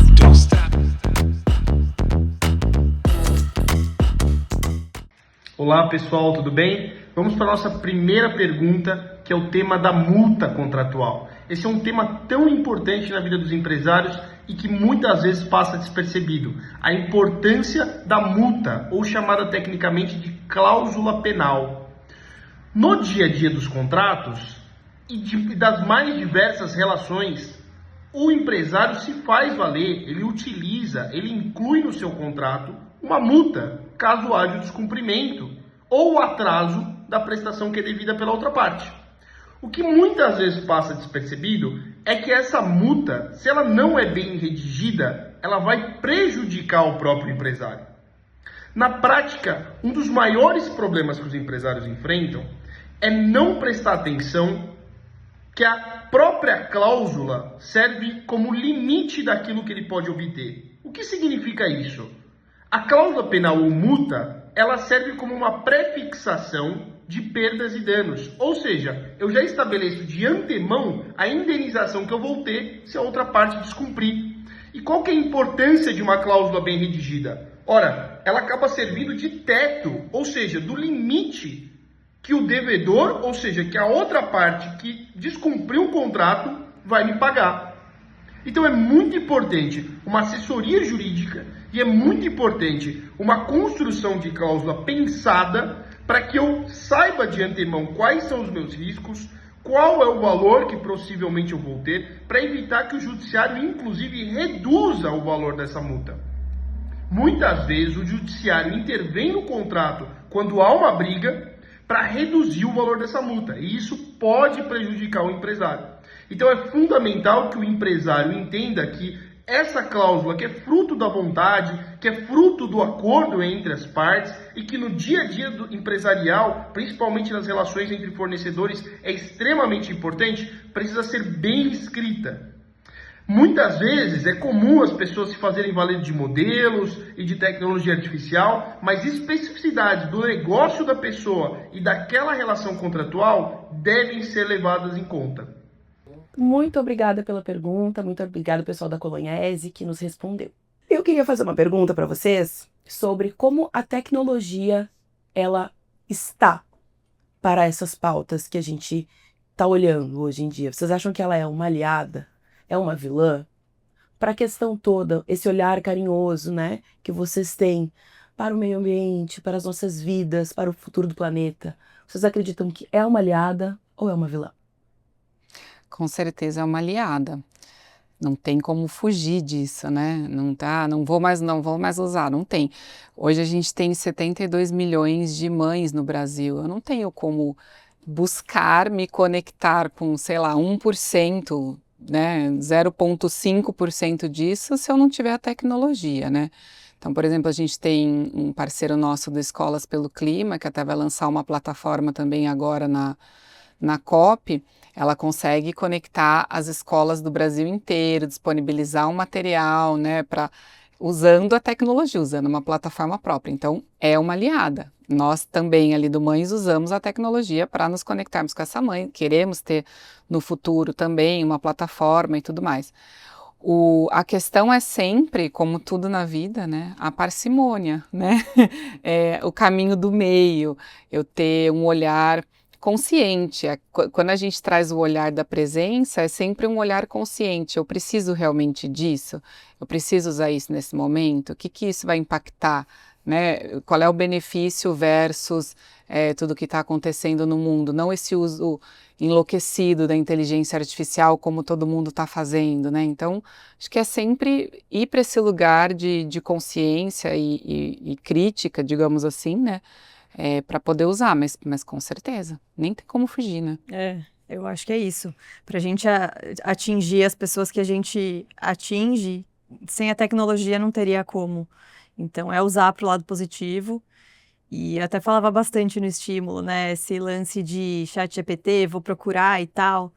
Olá pessoal, tudo bem? Vamos para a nossa primeira pergunta, que é o tema da multa contratual. Esse é um tema tão importante na vida dos empresários e que muitas vezes passa despercebido. A importância da multa, ou chamada tecnicamente de cláusula penal. No dia a dia dos contratos e das mais diversas relações, o empresário se faz valer, ele utiliza, ele inclui no seu contrato uma multa, caso haja o descumprimento ou o atraso da prestação que é devida pela outra parte. O que muitas vezes passa despercebido é que essa multa, se ela não é bem redigida, ela vai prejudicar o próprio empresário. Na prática, um dos maiores problemas que os empresários enfrentam é não prestar atenção que a própria cláusula serve como limite daquilo que ele pode obter. O que significa isso? A cláusula penal ou multa, ela serve como uma prefixação de perdas e danos. Ou seja, eu já estabeleço de antemão a indenização que eu vou ter se a outra parte descumprir. E qual que é a importância de uma cláusula bem redigida? Ora, ela acaba servindo de teto, ou seja, do limite que o devedor, ou seja, que a outra parte que descumpriu o contrato, vai me pagar. Então é muito importante uma assessoria jurídica e é muito importante uma construção de cláusula pensada para que eu saiba de antemão quais são os meus riscos, qual é o valor que possivelmente eu vou ter, para evitar que o judiciário, inclusive, reduza o valor dessa multa. Muitas vezes o judiciário intervém no contrato quando há uma briga para reduzir o valor dessa multa, e isso pode prejudicar o empresário. Então é fundamental que o empresário entenda que essa cláusula, que é fruto da vontade, que é fruto do acordo entre as partes, e que no dia a dia do empresarial, principalmente nas relações entre fornecedores, é extremamente importante, precisa ser bem escrita. Muitas vezes é comum as pessoas se fazerem valer de modelos e de tecnologia artificial, mas especificidades do negócio da pessoa e daquela relação contratual devem ser levadas em conta. Muito obrigada pela pergunta, muito obrigada pessoal da Coloniese que nos respondeu. Eu queria fazer uma pergunta para vocês sobre como a tecnologia ela está para essas pautas que a gente está olhando hoje em dia. Vocês acham que ela é uma aliada? É uma vilã? Para a questão toda, esse olhar carinhoso, né, que vocês têm para o meio ambiente, para as nossas vidas, para o futuro do planeta, vocês acreditam que é uma aliada ou é uma vilã? Com certeza é uma aliada. Não tem como fugir disso, né? Não vou mais usar, não tem. Hoje a gente tem 72 milhões de mães no Brasil. Eu não tenho como buscar me conectar com, sei lá, 1%, né? 0,5% disso se eu não tiver a tecnologia, né? Então, por exemplo, a gente tem um parceiro nosso do Escolas pelo Clima, que até vai lançar uma plataforma também agora na COP. Ela consegue conectar as escolas do Brasil inteiro, disponibilizar um material, né, usando a tecnologia, usando uma plataforma própria. Então, é uma aliada. Nós também, ali do Mães, usamos a tecnologia para nos conectarmos com essa mãe. Queremos ter no futuro também uma plataforma e tudo mais. A questão é sempre, como tudo na vida, né, a parcimônia, né? O caminho do meio, eu ter um olhar consciente. Quando a gente traz o olhar da presença, é sempre um olhar consciente. Eu preciso realmente disso? Eu preciso usar isso nesse momento? O que isso vai impactar? Né? Qual é o benefício versus tudo que está acontecendo no mundo? Não esse uso enlouquecido da inteligência artificial como todo mundo está fazendo, né? Então, acho que é sempre ir para esse lugar de consciência e crítica, digamos assim, né? Para poder usar, mas com certeza, nem tem como fugir, né? Eu acho que é isso. Para a gente atingir as pessoas que a gente atinge, sem a tecnologia não teria como. Então, é usar para o lado positivo. E até falava bastante no estímulo, né? Esse lance de ChatGPT, vou procurar e tal.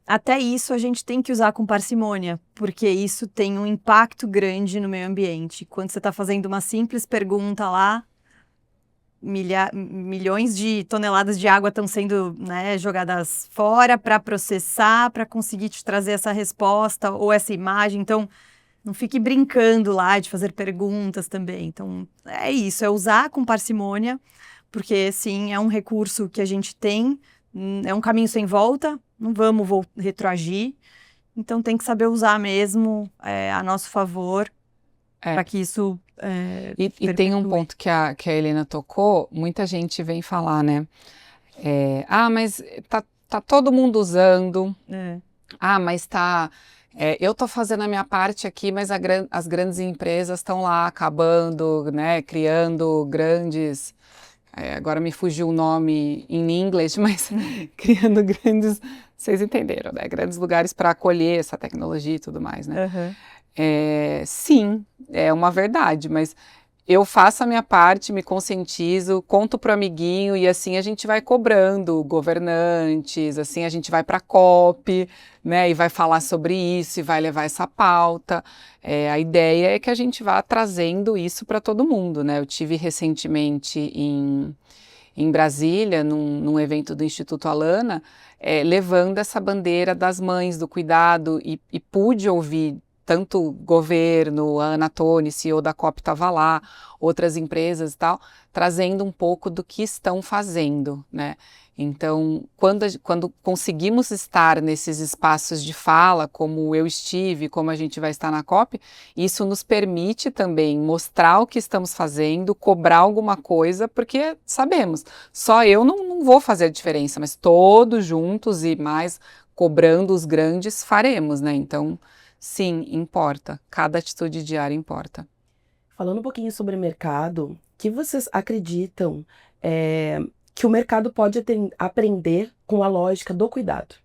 Até isso a gente tem que usar com parcimônia, porque isso tem um impacto grande no meio ambiente. Quando você está fazendo uma simples pergunta lá, milhões de toneladas de água estão sendo, né, jogadas fora para processar, para conseguir te trazer essa resposta ou essa imagem. Então, não fique brincando lá de fazer perguntas também. Então, é isso, é usar com parcimônia, porque, sim, é um recurso que a gente tem, é um caminho sem volta, não vamos retroagir. Então, tem que saber usar mesmo a nosso favor, para que isso E tem um ponto que a Helena tocou, muita gente vem falar, né? Mas tá todo mundo usando. Mas eu tô fazendo a minha parte aqui, mas as grandes empresas estão lá acabando, né? Criando grandes... agora me fugiu o nome em inglês, mas criando grandes... Vocês entenderam, né? Grandes lugares para acolher essa tecnologia e tudo mais, né? Uhum. Sim, é uma verdade, mas eu faço a minha parte, me conscientizo, conto pro amiguinho e assim a gente vai cobrando governantes, assim a gente vai para a COP, né, e vai falar sobre isso e vai levar essa pauta. A ideia é que a gente vá trazendo isso para todo mundo, né? Eu tive recentemente em Brasília, num evento do Instituto Alana, levando essa bandeira das mães do cuidado e pude ouvir tanto o governo, a Ana Toni, CEO da COP estava lá, outras empresas e tal, trazendo um pouco do que estão fazendo, né? Então, quando conseguimos estar nesses espaços de fala, como eu estive, como a gente vai estar na COP, isso nos permite também mostrar o que estamos fazendo, cobrar alguma coisa, porque sabemos, só eu não vou fazer a diferença, mas todos juntos e mais cobrando os grandes faremos, né? Então, sim, importa. Cada atitude diária importa. Falando um pouquinho sobre mercado, que vocês acreditam que o mercado pode aprender com a lógica do cuidado?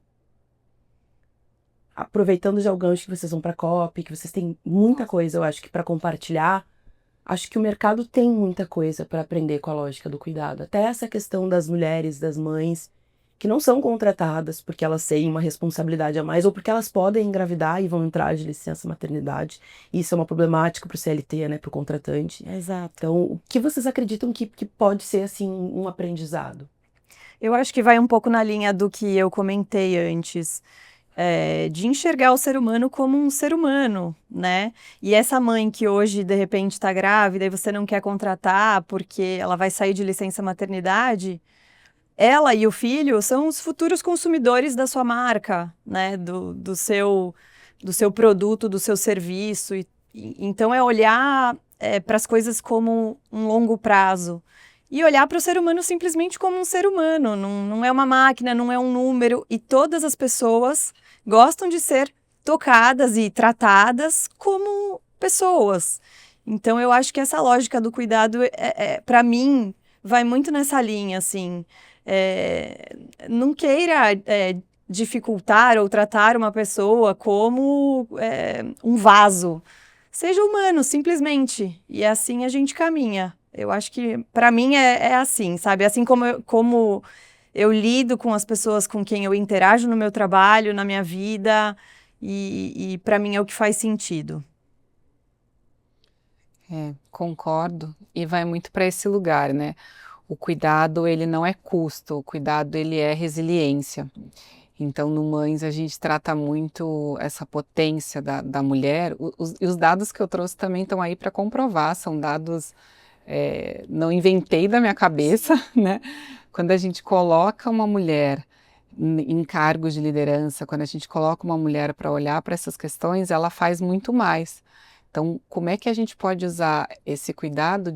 Aproveitando já o gancho que vocês vão para a COP, que vocês têm muita coisa, eu acho que para compartilhar, acho que o mercado tem muita coisa para aprender com a lógica do cuidado. Até essa questão das mulheres, das mães, que não são contratadas porque elas têm uma responsabilidade a mais ou porque elas podem engravidar e vão entrar de licença maternidade. Isso é uma problemática para o CLT, né, para o contratante. Exato. Então, o que vocês acreditam que pode ser assim um aprendizado? Eu acho que vai um pouco na linha do que eu comentei antes, de enxergar o ser humano como um ser humano, né? E essa mãe que hoje, de repente, está grávida e você não quer contratar porque ela vai sair de licença maternidade, ela e o filho são os futuros consumidores da sua marca, né? Do seu produto, do seu serviço. Então, é olhar para as coisas como um longo prazo. E olhar para o ser humano simplesmente como um ser humano. Não é uma máquina, não é um número. E todas as pessoas gostam de ser tocadas e tratadas como pessoas. Então, eu acho que essa lógica do cuidado, para mim, vai muito nessa linha, assim. Não queira dificultar ou tratar uma pessoa como um vaso. Seja humano, simplesmente. E assim a gente caminha. Eu acho que, para mim, é assim, sabe? Assim como eu lido com as pessoas com quem eu interajo no meu trabalho, na minha vida, e para mim é o que faz sentido. Concordo. E vai muito para esse lugar, né? O cuidado, ele não é custo, o cuidado, ele é resiliência. Então, no Mães, a gente trata muito essa potência da mulher. E os dados que eu trouxe também estão aí para comprovar, são dados, não inventei da minha cabeça, né? Quando a gente coloca uma mulher em cargos de liderança, quando a gente coloca uma mulher para olhar para essas questões, ela faz muito mais. Então, como é que a gente pode usar esse cuidado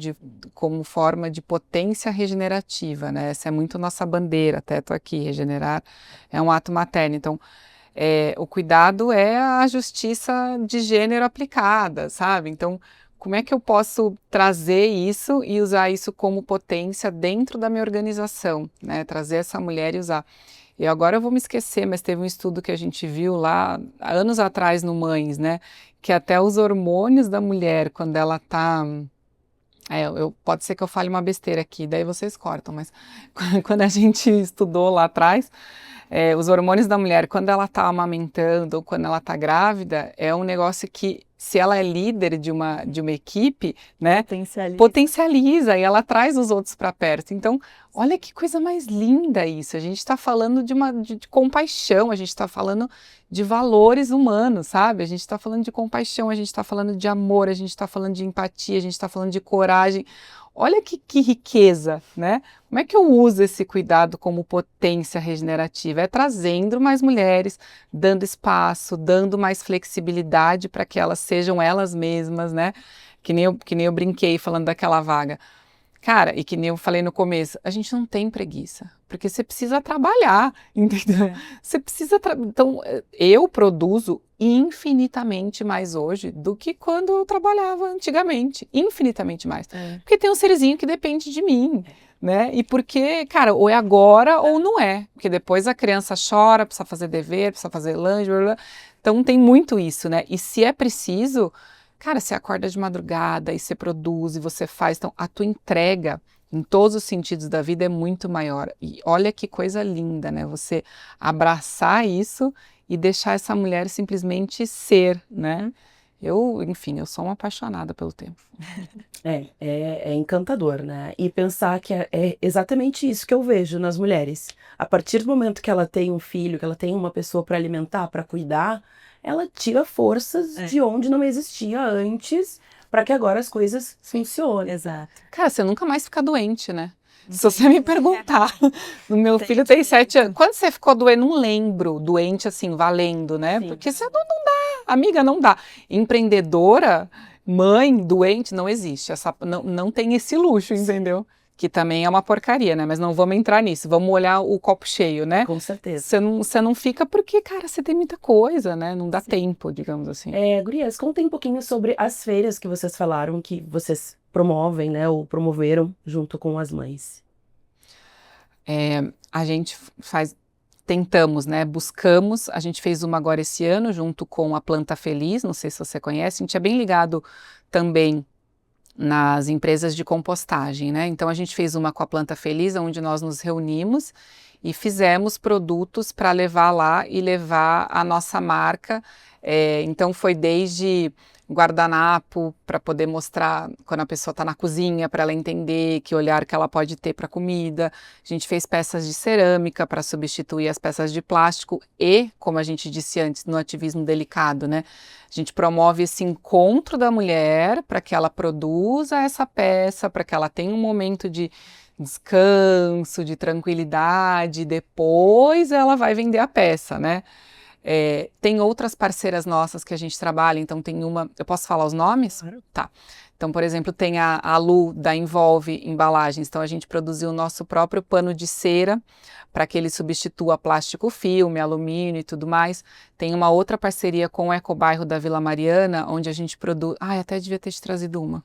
como forma de potência regenerativa, né? Essa é muito nossa bandeira, até estou aqui, regenerar é um ato materno. Então, o cuidado é a justiça de gênero aplicada, sabe? Então, como é que eu posso trazer isso e usar isso como potência dentro da minha organização, né? Trazer essa mulher e usar. E agora eu vou me esquecer, mas teve um estudo que a gente viu lá, anos atrás no Mães, né? Que até os hormônios da mulher, quando ela tá... pode ser que eu fale uma besteira aqui, daí vocês cortam, mas quando a gente estudou lá atrás, os hormônios da mulher, quando ela tá amamentando ou quando ela tá grávida, é um negócio que, se ela é líder de uma equipe, né, potencializa e ela traz os outros para perto. Então, olha que coisa mais linda isso. A gente está falando de compaixão, a gente está falando de valores humanos, sabe? A gente está falando de compaixão, a gente está falando de amor, a gente está falando de empatia, a gente está falando de coragem. Olha que riqueza, né? Como é que eu uso esse cuidado como potência regenerativa? É trazendo mais mulheres, dando espaço, dando mais flexibilidade para que elas sejam elas mesmas, né? Que nem eu brinquei falando daquela vaga. Cara, e que nem eu falei no começo, a gente não tem preguiça, porque você precisa trabalhar, entendeu? Você precisa... Então, eu produzo infinitamente mais hoje do que quando eu trabalhava antigamente, infinitamente mais. Porque tem um serzinho que depende de mim, né? E porque, cara, ou é agora ou não é, porque depois a criança chora, precisa fazer dever, precisa fazer lanche, blá, blá. Então tem muito isso, né? E se é preciso... Cara, você acorda de madrugada e você produz e você faz, então a tua entrega em todos os sentidos da vida é muito maior. E olha que coisa linda, né? Você abraçar isso e deixar essa mulher simplesmente ser, né? Enfim, eu sou uma apaixonada pelo tempo. É encantador, né? E pensar que é exatamente isso que eu vejo nas mulheres. A partir do momento que ela tem um filho, que ela tem uma pessoa para alimentar, para cuidar, ela tira forças de onde não existia antes, para que agora as coisas funcionem. Exato. Cara, você nunca mais fica doente, né? Se você me perguntar, o meu filho tem 7 anos. Quando você ficou doente? Não lembro, doente assim, valendo, né? Sim. Porque você não dá, amiga, não dá. Empreendedora, mãe, doente, não existe. Não tem esse luxo, entendeu? Que também é uma porcaria, né? Mas não vamos entrar nisso, vamos olhar o copo cheio, né? Com certeza. Você não fica porque, cara, você tem muita coisa, né? Não dá tempo, digamos assim. Gurias, contem um pouquinho sobre as feiras que vocês falaram, que vocês promovem, né? Ou promoveram junto com as mães. A gente tentamos, né? Buscamos, a gente fez uma agora esse ano, junto com a Planta Feliz, não sei se você conhece, a gente é bem ligado também nas empresas de compostagem, né? Então a gente fez uma com a Planta Feliz, onde nós nos reunimos e fizemos produtos para levar lá e levar a nossa marca. Então foi desde guardanapo para poder mostrar quando a pessoa está na cozinha, para ela entender que olhar que ela pode ter para comida. A gente fez peças de cerâmica para substituir as peças de plástico e, como a gente disse antes, no ativismo delicado, né? A gente promove esse encontro da mulher para que ela produza essa peça, para que ela tenha um momento de descanso, de tranquilidade, depois ela vai vender a peça, né? Tem outras parceiras nossas que a gente trabalha, então tem uma... Eu posso falar os nomes? Claro. Tá. Então, por exemplo, tem a Lu da Envolve Embalagens. Então, a gente produziu o nosso próprio pano de cera para que ele substitua plástico filme, alumínio e tudo mais. Tem uma outra parceria com o Ecobairro da Vila Mariana, onde a gente produz... até devia ter te trazido uma.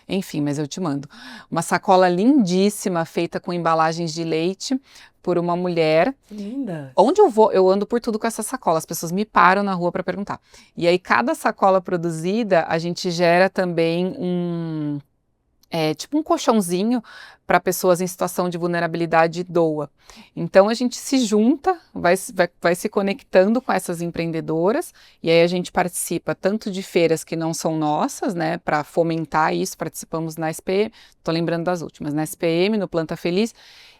Enfim, mas eu te mando. Uma sacola lindíssima, feita com embalagens de leite, por uma mulher. Linda. Onde eu vou, eu ando por tudo com essa sacola. As pessoas me param na rua para perguntar. E aí, cada sacola produzida, a gente gera também tipo um colchãozinho para pessoas em situação de vulnerabilidade doa. Então, a gente se junta, vai se conectando com essas empreendedoras, e aí a gente participa tanto de feiras que não são nossas, né, para fomentar isso. Participamos na SPM, estou lembrando das últimas, na SPM, no Planta Feliz,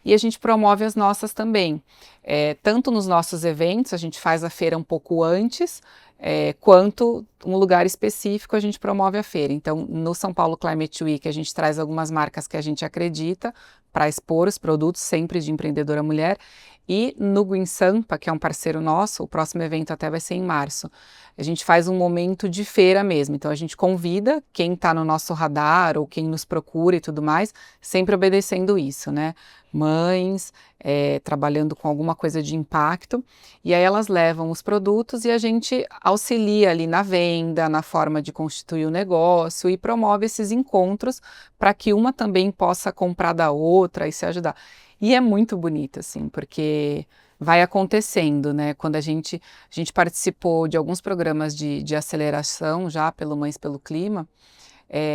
e a gente promove as nossas também. Tanto nos nossos eventos, a gente faz a feira um pouco antes, quanto um lugar específico a gente promove a feira. Então, no São Paulo Climate Week, a gente traz algumas marcas que a gente acredita para expor os produtos, sempre de empreendedora mulher. E no Green Sampa, que é um parceiro nosso, o próximo evento até vai ser em março, a gente faz um momento de feira mesmo. Então, a gente convida quem está no nosso radar ou quem nos procura e tudo mais, sempre obedecendo isso, né? Mães, trabalhando com alguma coisa de impacto, e aí elas levam os produtos e a gente auxilia ali na venda, na forma de constituir o negócio e promove esses encontros para que uma também possa comprar da outra e se ajudar. E é muito bonito, assim, porque vai acontecendo, né? Quando a gente participou de alguns programas de aceleração já pelo Mães pelo Clima,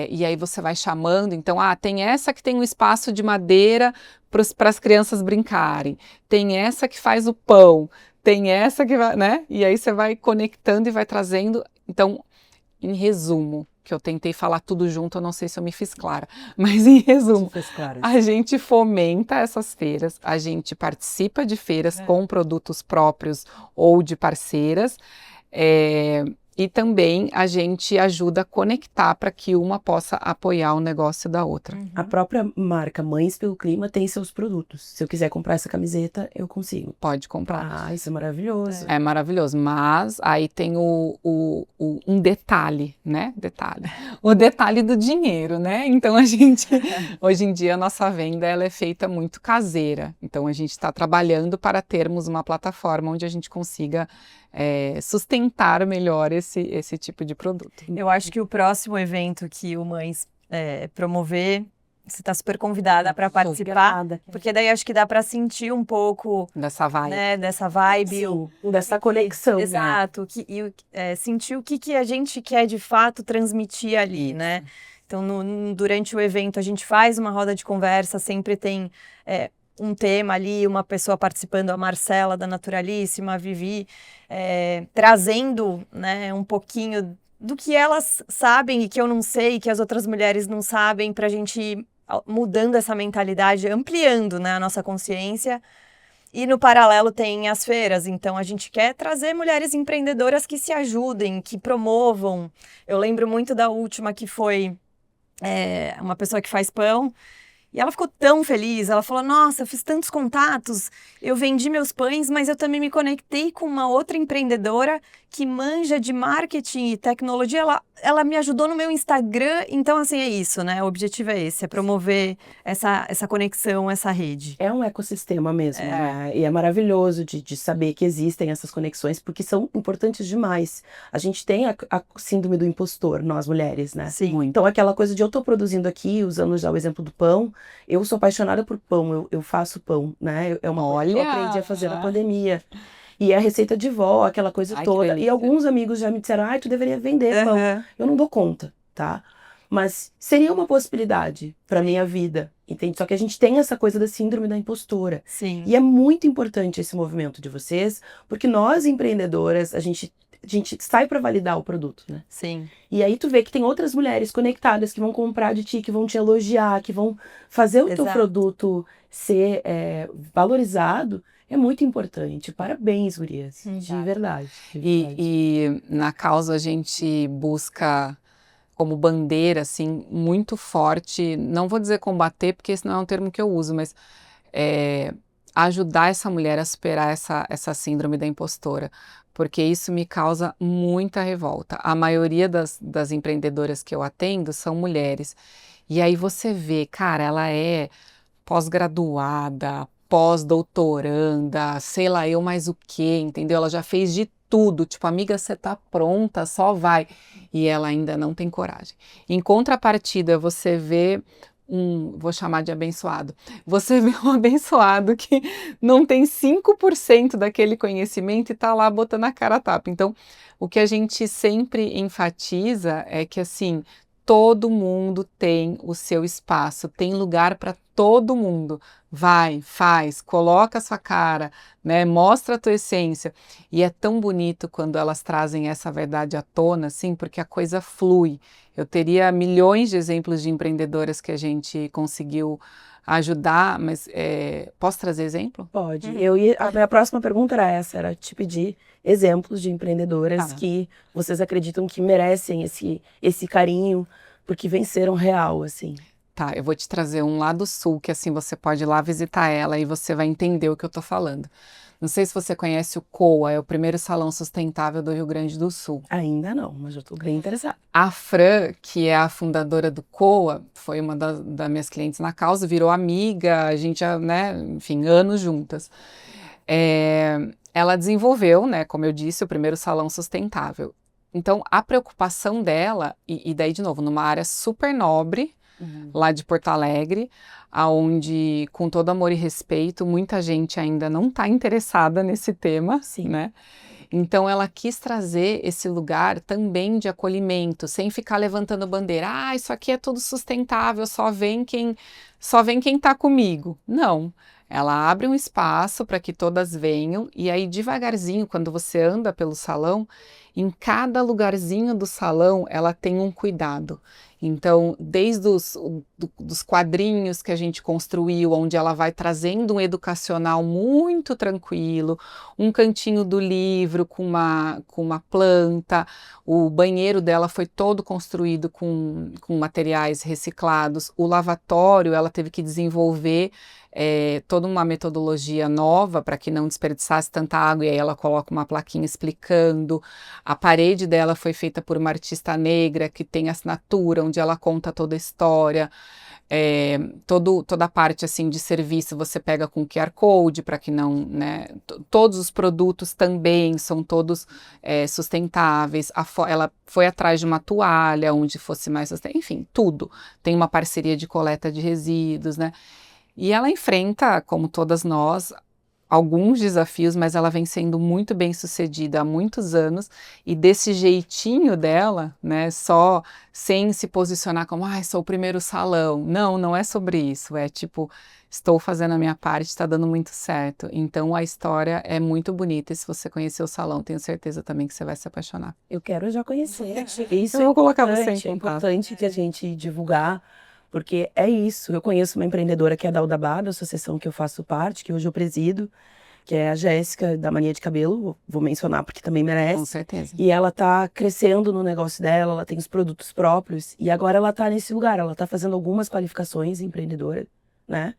e aí você vai chamando, então, tem essa que tem um espaço de madeira para as crianças brincarem, tem essa que faz o pão, tem essa que vai, né? E aí você vai conectando e vai trazendo. Então, em resumo, que eu tentei falar tudo junto, eu não sei se eu me fiz clara, mas em resumo, a gente fomenta essas feiras, a gente participa de feiras com produtos próprios ou de parceiras, e também a gente ajuda a conectar para que uma possa apoiar o negócio da outra. A própria marca Mães pelo Clima tem seus produtos. Se eu quiser comprar essa camiseta, eu consigo. Pode comprar. Isso é maravilhoso. É maravilhoso, mas aí tem um detalhe, né? O detalhe do dinheiro, né? Então a gente, hoje em dia, a nossa venda ela é feita muito caseira. Então a gente está trabalhando para termos uma plataforma onde a gente consiga sustentar melhor esse tipo de produto. Eu acho que o próximo evento que o Mães promover, você está super convidada para participar, porque daí acho que dá para sentir um pouco dessa vibe, né, dessa vibe, dessa conexão. Exato, sentir o que a gente quer de fato transmitir ali, né? Então, durante o evento a gente faz uma roda de conversa, sempre tem um tema ali, uma pessoa participando, a Marcela da Naturalíssima, a Vivi, trazendo, né, um pouquinho do que elas sabem e que eu não sei, que as outras mulheres não sabem, para a gente ir mudando essa mentalidade, ampliando, né, a nossa consciência. E no paralelo tem as feiras, então a gente quer trazer mulheres empreendedoras que se ajudem, que promovam. Eu lembro muito da última, que foi uma pessoa que faz pão. E ela ficou tão feliz, ela falou, nossa, eu fiz tantos contatos, eu vendi meus pães, mas eu também me conectei com uma outra empreendedora que manja de marketing e tecnologia, ela me ajudou no meu Instagram, então assim, é isso, né? O objetivo é esse, é promover essa conexão, essa rede. É um ecossistema mesmo, né? E é maravilhoso de saber que existem essas conexões, porque são importantes demais. A gente tem a síndrome do impostor, nós mulheres, né? Sim. Então aquela coisa de eu tô produzindo aqui, usando já o exemplo do pão, eu sou apaixonada por pão, eu faço pão, né? É uma coisa que eu aprendi a fazer na pandemia. E a receita de vó, aquela coisa toda. E alguns amigos já me disseram, tu deveria vender pão. Eu não dou conta, tá? Mas seria uma possibilidade pra minha vida, entende? Só que a gente tem essa coisa da síndrome da impostora. Sim. E é muito importante esse movimento de vocês, porque nós, empreendedoras, a gente sai pra validar o produto, né? Sim. E aí tu vê que tem outras mulheres conectadas que vão comprar de ti, que vão te elogiar, que vão fazer o teu produto ser valorizado. É muito importante. Parabéns, gurias. De verdade. E na causa a gente busca como bandeira, assim, muito forte, não vou dizer combater, porque esse não é um termo que eu uso, mas ajudar essa mulher a superar essa síndrome da impostora. porque isso me causa muita revolta. A maioria das empreendedoras que eu atendo são mulheres. E aí você vê, cara, ela é pós-graduada, pós-doutoranda, sei lá eu mais o quê, entendeu? Ela já fez de tudo, tipo, amiga, você tá pronta, só vai. E ela ainda não tem coragem. Em contrapartida, você vê vou chamar de abençoado, você vê um abençoado que não tem 5% daquele conhecimento e tá lá botando a cara a tapa. Então, o que a gente sempre enfatiza é que, assim, todo mundo tem o seu espaço, tem lugar para todo mundo. Vai, faz, coloca a sua cara, né? Mostra a tua essência. E é tão bonito quando elas trazem essa verdade à tona, assim, porque a coisa flui. Eu teria milhões de exemplos de empreendedoras que a gente conseguiu ajudar, mas posso trazer exemplo? Pode. A minha próxima pergunta era essa, era te pedir exemplos de empreendedoras que vocês acreditam que merecem esse carinho, porque venceram real, assim. Tá, eu vou te trazer um lá do sul, que assim você pode ir lá visitar ela e você vai entender o que eu tô falando. Não sei se você conhece o COA, é o primeiro salão sustentável do Rio Grande do Sul. Ainda não, mas eu tô bem interessada. A Fran, que é a fundadora do COA, foi uma das minhas clientes na causa, virou amiga, a gente já, né, enfim, anos juntas. Ela desenvolveu, né, como eu disse, o primeiro salão sustentável. Então, a preocupação dela, e daí de novo, numa área super nobre, lá de Porto Alegre, aonde, com todo amor e respeito, muita gente ainda não está interessada nesse tema, Sim. né? Então, ela quis trazer esse lugar também de acolhimento, sem ficar levantando bandeira. Ah, isso aqui é tudo sustentável, só vem quem está comigo. Não. Ela abre um espaço para que todas venham e aí devagarzinho, quando você anda pelo salão, em cada lugarzinho do salão ela tem um cuidado. Então, desde dos quadrinhos que a gente construiu, onde ela vai trazendo um educacional muito tranquilo, um cantinho do livro com uma planta, o banheiro dela foi todo construído com materiais reciclados, o lavatório ela teve que desenvolver toda uma metodologia nova para que não desperdiçasse tanta água, e aí ela coloca uma plaquinha explicando. A parede dela foi feita por uma artista negra que tem assinatura, onde ela conta toda a história. Toda a parte assim de serviço você pega com QR Code para que não, né, todos os produtos também são todos sustentáveis. Ela foi atrás de uma toalha onde fosse mais sustentável, enfim, tudo. Tem uma parceria de coleta de resíduos, né? E ela enfrenta, como todas nós, alguns desafios, mas ela vem sendo muito bem sucedida há muitos anos, e desse jeitinho dela, né, só sem se posicionar como, sou o primeiro salão. Não, não é sobre isso, é tipo, estou fazendo a minha parte, está dando muito certo. Então a história é muito bonita, e se você conhecer o salão, tenho certeza também que você vai se apaixonar. Eu quero já conhecer. Isso Eu vou colocar você em é contato. importante que a gente divulgar, porque é isso. Eu conheço uma empreendedora que é da Udabá, da associação que eu faço parte, que hoje eu presido, que é a Jéssica, da Mania de Cabelo, vou mencionar porque também merece. Com certeza. E ela tá crescendo no negócio dela, ela tem os produtos próprios, e agora ela tá nesse lugar, ela tá fazendo algumas qualificações empreendedora, né?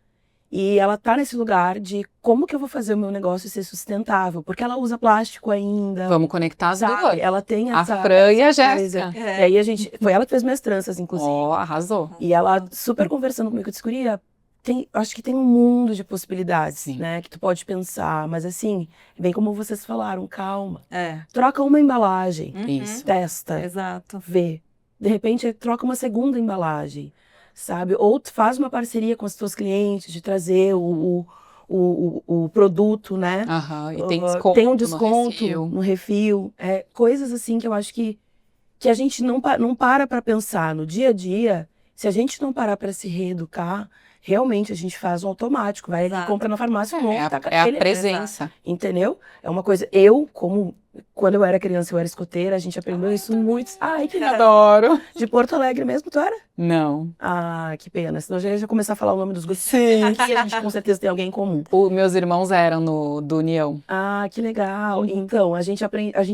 E ela tá nesse lugar de como que eu vou fazer o meu negócio ser sustentável, porque ela usa plástico ainda. Vamos conectar as duas. Ela tem essa... A Fran e a coisa. Jéssica. E aí foi ela que fez minhas tranças, inclusive. Arrasou. E ela super conversando comigo, eu disse, guria, acho que tem um mundo de possibilidades, Sim. né, que tu pode pensar, mas assim, bem como vocês falaram, calma. É. Troca uma embalagem, Isso. testa, Exato. vê. De repente, troca uma segunda embalagem, sabe? Ou tu faz uma parceria com os teus clientes de trazer o produto, né? E tem desconto. Tem um desconto no refil. Coisas assim que eu acho que a gente não para pensar no dia a dia. Se a gente não parar para se reeducar, realmente a gente faz um automático. Vai ali, compra na farmácia, É a presença. Entendeu? É uma coisa... Quando eu era criança, eu era escoteira, a gente aprendeu isso muito. Ai, que Adoro. De Porto Alegre mesmo, tu era? Não. Ah, que pena. Senão já ia começar a falar o nome dos grupos. Sim. Aqui a gente com certeza tem alguém em comum. Meus irmãos eram do União. Ah, que legal. Então, a gente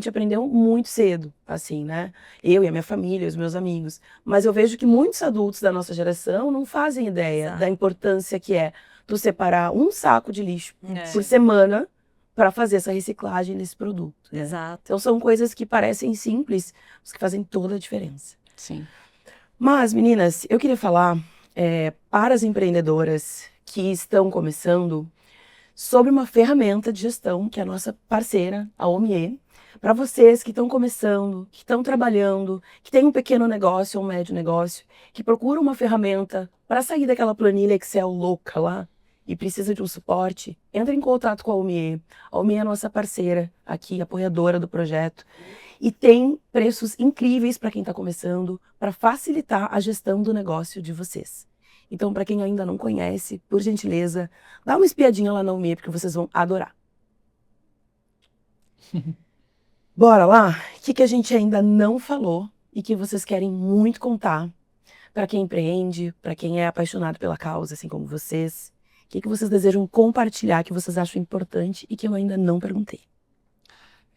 aprendeu muito cedo, assim, né? Eu e a minha família, os meus amigos. Mas eu vejo que muitos adultos da nossa geração não fazem ideia da importância que é tu separar um saco de lixo por semana para fazer essa reciclagem desse produto. Né? Exato. Então são coisas que parecem simples, mas que fazem toda a diferença. Sim. Mas, meninas, eu queria falar para as empreendedoras que estão começando sobre uma ferramenta de gestão que é a nossa parceira, a Omie. Para vocês que estão começando, que estão trabalhando, que têm um pequeno negócio ou um médio negócio, que procuram uma ferramenta para sair daquela planilha Excel louca lá e precisa de um suporte, entre em contato com a Omie. A Omie é a nossa parceira aqui, apoiadora do projeto, e tem preços incríveis para quem está começando, para facilitar a gestão do negócio de vocês. Então, para quem ainda não conhece, por gentileza, dá uma espiadinha lá na Omie, porque vocês vão adorar. Bora lá? O que a gente ainda não falou e que vocês querem muito contar para quem empreende, para quem é apaixonado pela causa, assim como vocês? O que vocês desejam compartilhar, que vocês acham importante e que eu ainda não perguntei?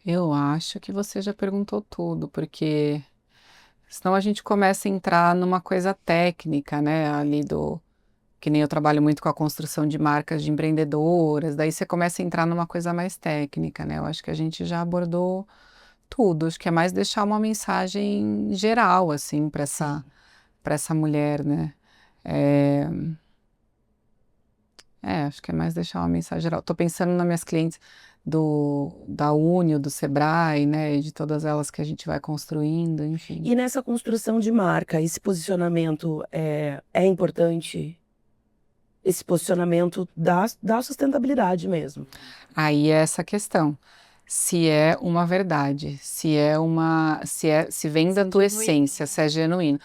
Eu acho que você já perguntou tudo, porque senão a gente começa a entrar numa coisa técnica, né? Ali que nem eu trabalho muito com a construção de marcas de empreendedoras, daí você começa a entrar numa coisa mais técnica, né? Eu acho que a gente já abordou tudo, acho que é mais deixar uma mensagem geral, assim, para essa mulher, né? Acho que é mais deixar uma mensagem geral. Tô pensando nas minhas clientes da Unio, do Sebrae, né? E de todas elas que a gente vai construindo, enfim. E nessa construção de marca, esse posicionamento é importante? Esse posicionamento da sustentabilidade mesmo. Aí é essa questão. Se é uma verdade, se vem da tua essência, se é genuíno.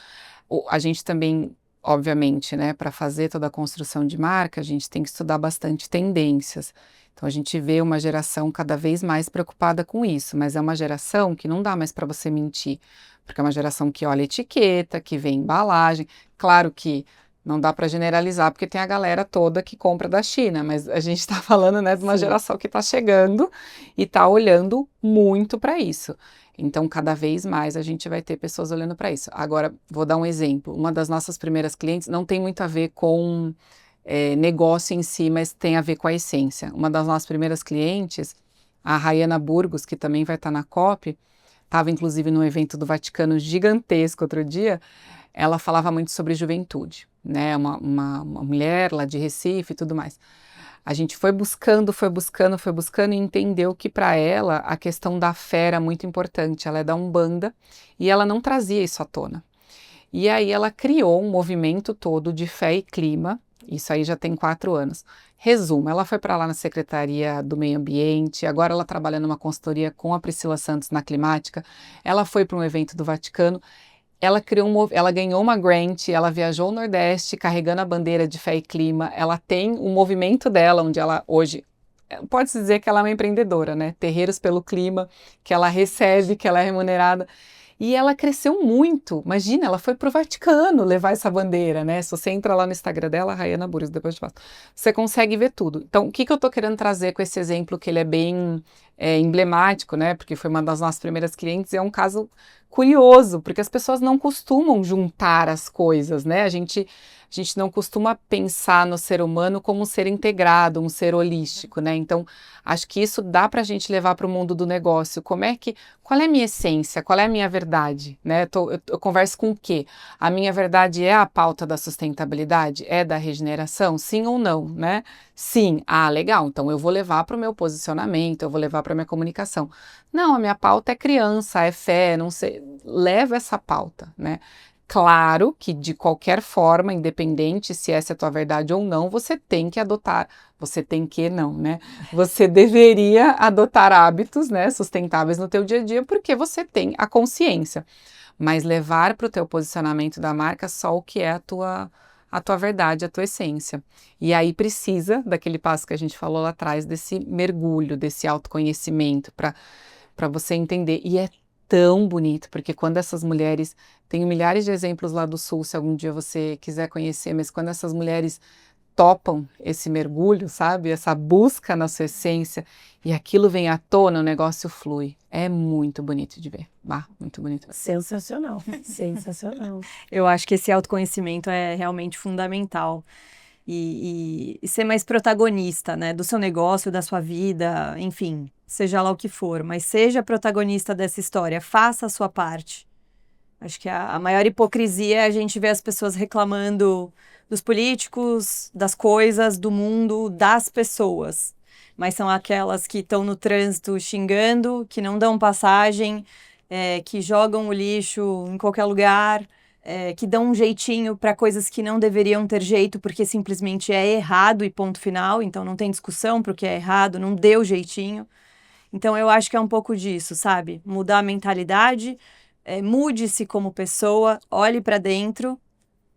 A gente também, obviamente, né, para fazer toda a construção de marca, a gente tem que estudar bastante tendências. Então a gente vê uma geração cada vez mais preocupada com isso, mas é uma geração que não dá mais para você mentir, porque é uma geração que olha etiqueta, que vê embalagem. Claro que não dá para generalizar, porque tem a galera toda que compra da China, mas a gente está falando, né, de uma geração que está chegando e está olhando muito para isso. Então, cada vez mais a gente vai ter pessoas olhando para isso. Agora, vou dar um exemplo. Uma das nossas primeiras clientes não tem muito a ver com negócio em si, mas tem a ver com a essência. Uma das nossas primeiras clientes, a Rayana Burgos, que também vai estar na COP, estava inclusive num evento do Vaticano gigantesco outro dia. Ela falava muito sobre juventude, né? Uma mulher lá de Recife e tudo mais. A gente foi buscando e entendeu que para ela a questão da fé era muito importante. Ela é da Umbanda e ela não trazia isso à tona. E aí ela criou um movimento todo de fé e clima. Isso aí já tem 4 anos. Resumo, ela foi para lá na Secretaria do Meio Ambiente, agora ela trabalha numa consultoria com a Priscila Santos na climática. Ela foi para um evento do Vaticano. Ela ganhou uma grant, ela viajou ao Nordeste carregando a bandeira de fé e clima. Ela tem um movimento dela, onde ela hoje, pode-se dizer que ela é uma empreendedora, né? Terreiros pelo Clima, que ela recebe, que ela é remunerada. E ela cresceu muito. Imagina, ela foi pro Vaticano levar essa bandeira, né? Se você entra lá no Instagram dela, Rayana Burgos, depois eu te faço, você consegue ver tudo. Então, o que eu tô querendo trazer com esse exemplo, que ele é bem emblemático, né? Porque foi uma das nossas primeiras clientes, é um caso curioso, porque as pessoas não costumam juntar as coisas, né? A gente não costuma pensar no ser humano como um ser integrado, um ser holístico, né? Então, acho que isso dá pra gente levar para o mundo do negócio. Qual é a minha essência? Qual é a minha verdade? Né? Eu converso com o quê? A minha verdade é a pauta da sustentabilidade? É da regeneração? Sim ou não, né? Sim. Ah, legal. Então eu vou levar para o meu posicionamento, eu vou levar para a minha comunicação. Não, a minha pauta é criança, é fé, não sei. Leva essa pauta, né? Claro que de qualquer forma, independente se essa é a tua verdade ou não, você tem que adotar, né? Você deveria adotar hábitos, né, sustentáveis no teu dia a dia, porque você tem a consciência. Mas levar para o teu posicionamento da marca só o que é a tua verdade, a tua essência. E aí precisa daquele passo que a gente falou lá atrás, desse mergulho, desse autoconhecimento, para você entender. E é tão bonito, porque quando essas mulheres, tem milhares de exemplos lá do Sul, se algum dia você quiser conhecer, mas quando essas mulheres topam esse mergulho, sabe, essa busca na sua essência, e aquilo vem à tona, o negócio flui. É muito bonito de ver, muito bonito. Sensacional, sensacional. Eu acho que esse autoconhecimento é realmente fundamental. e ser mais protagonista, né, do seu negócio, da sua vida, enfim, seja lá o que for, mas seja protagonista dessa história, faça a sua parte. Acho que a maior hipocrisia é a gente ver as pessoas reclamando dos políticos, das coisas, do mundo, das pessoas. Mas são aquelas que estão no trânsito xingando, que não dão passagem, que jogam o lixo em qualquer lugar, que dão um jeitinho para coisas que não deveriam ter jeito, porque simplesmente é errado e ponto final. Então não tem discussão porque é errado, não deu jeitinho. Então eu acho que é um pouco disso, sabe? Mudar a mentalidade, mude-se como pessoa, olhe para dentro,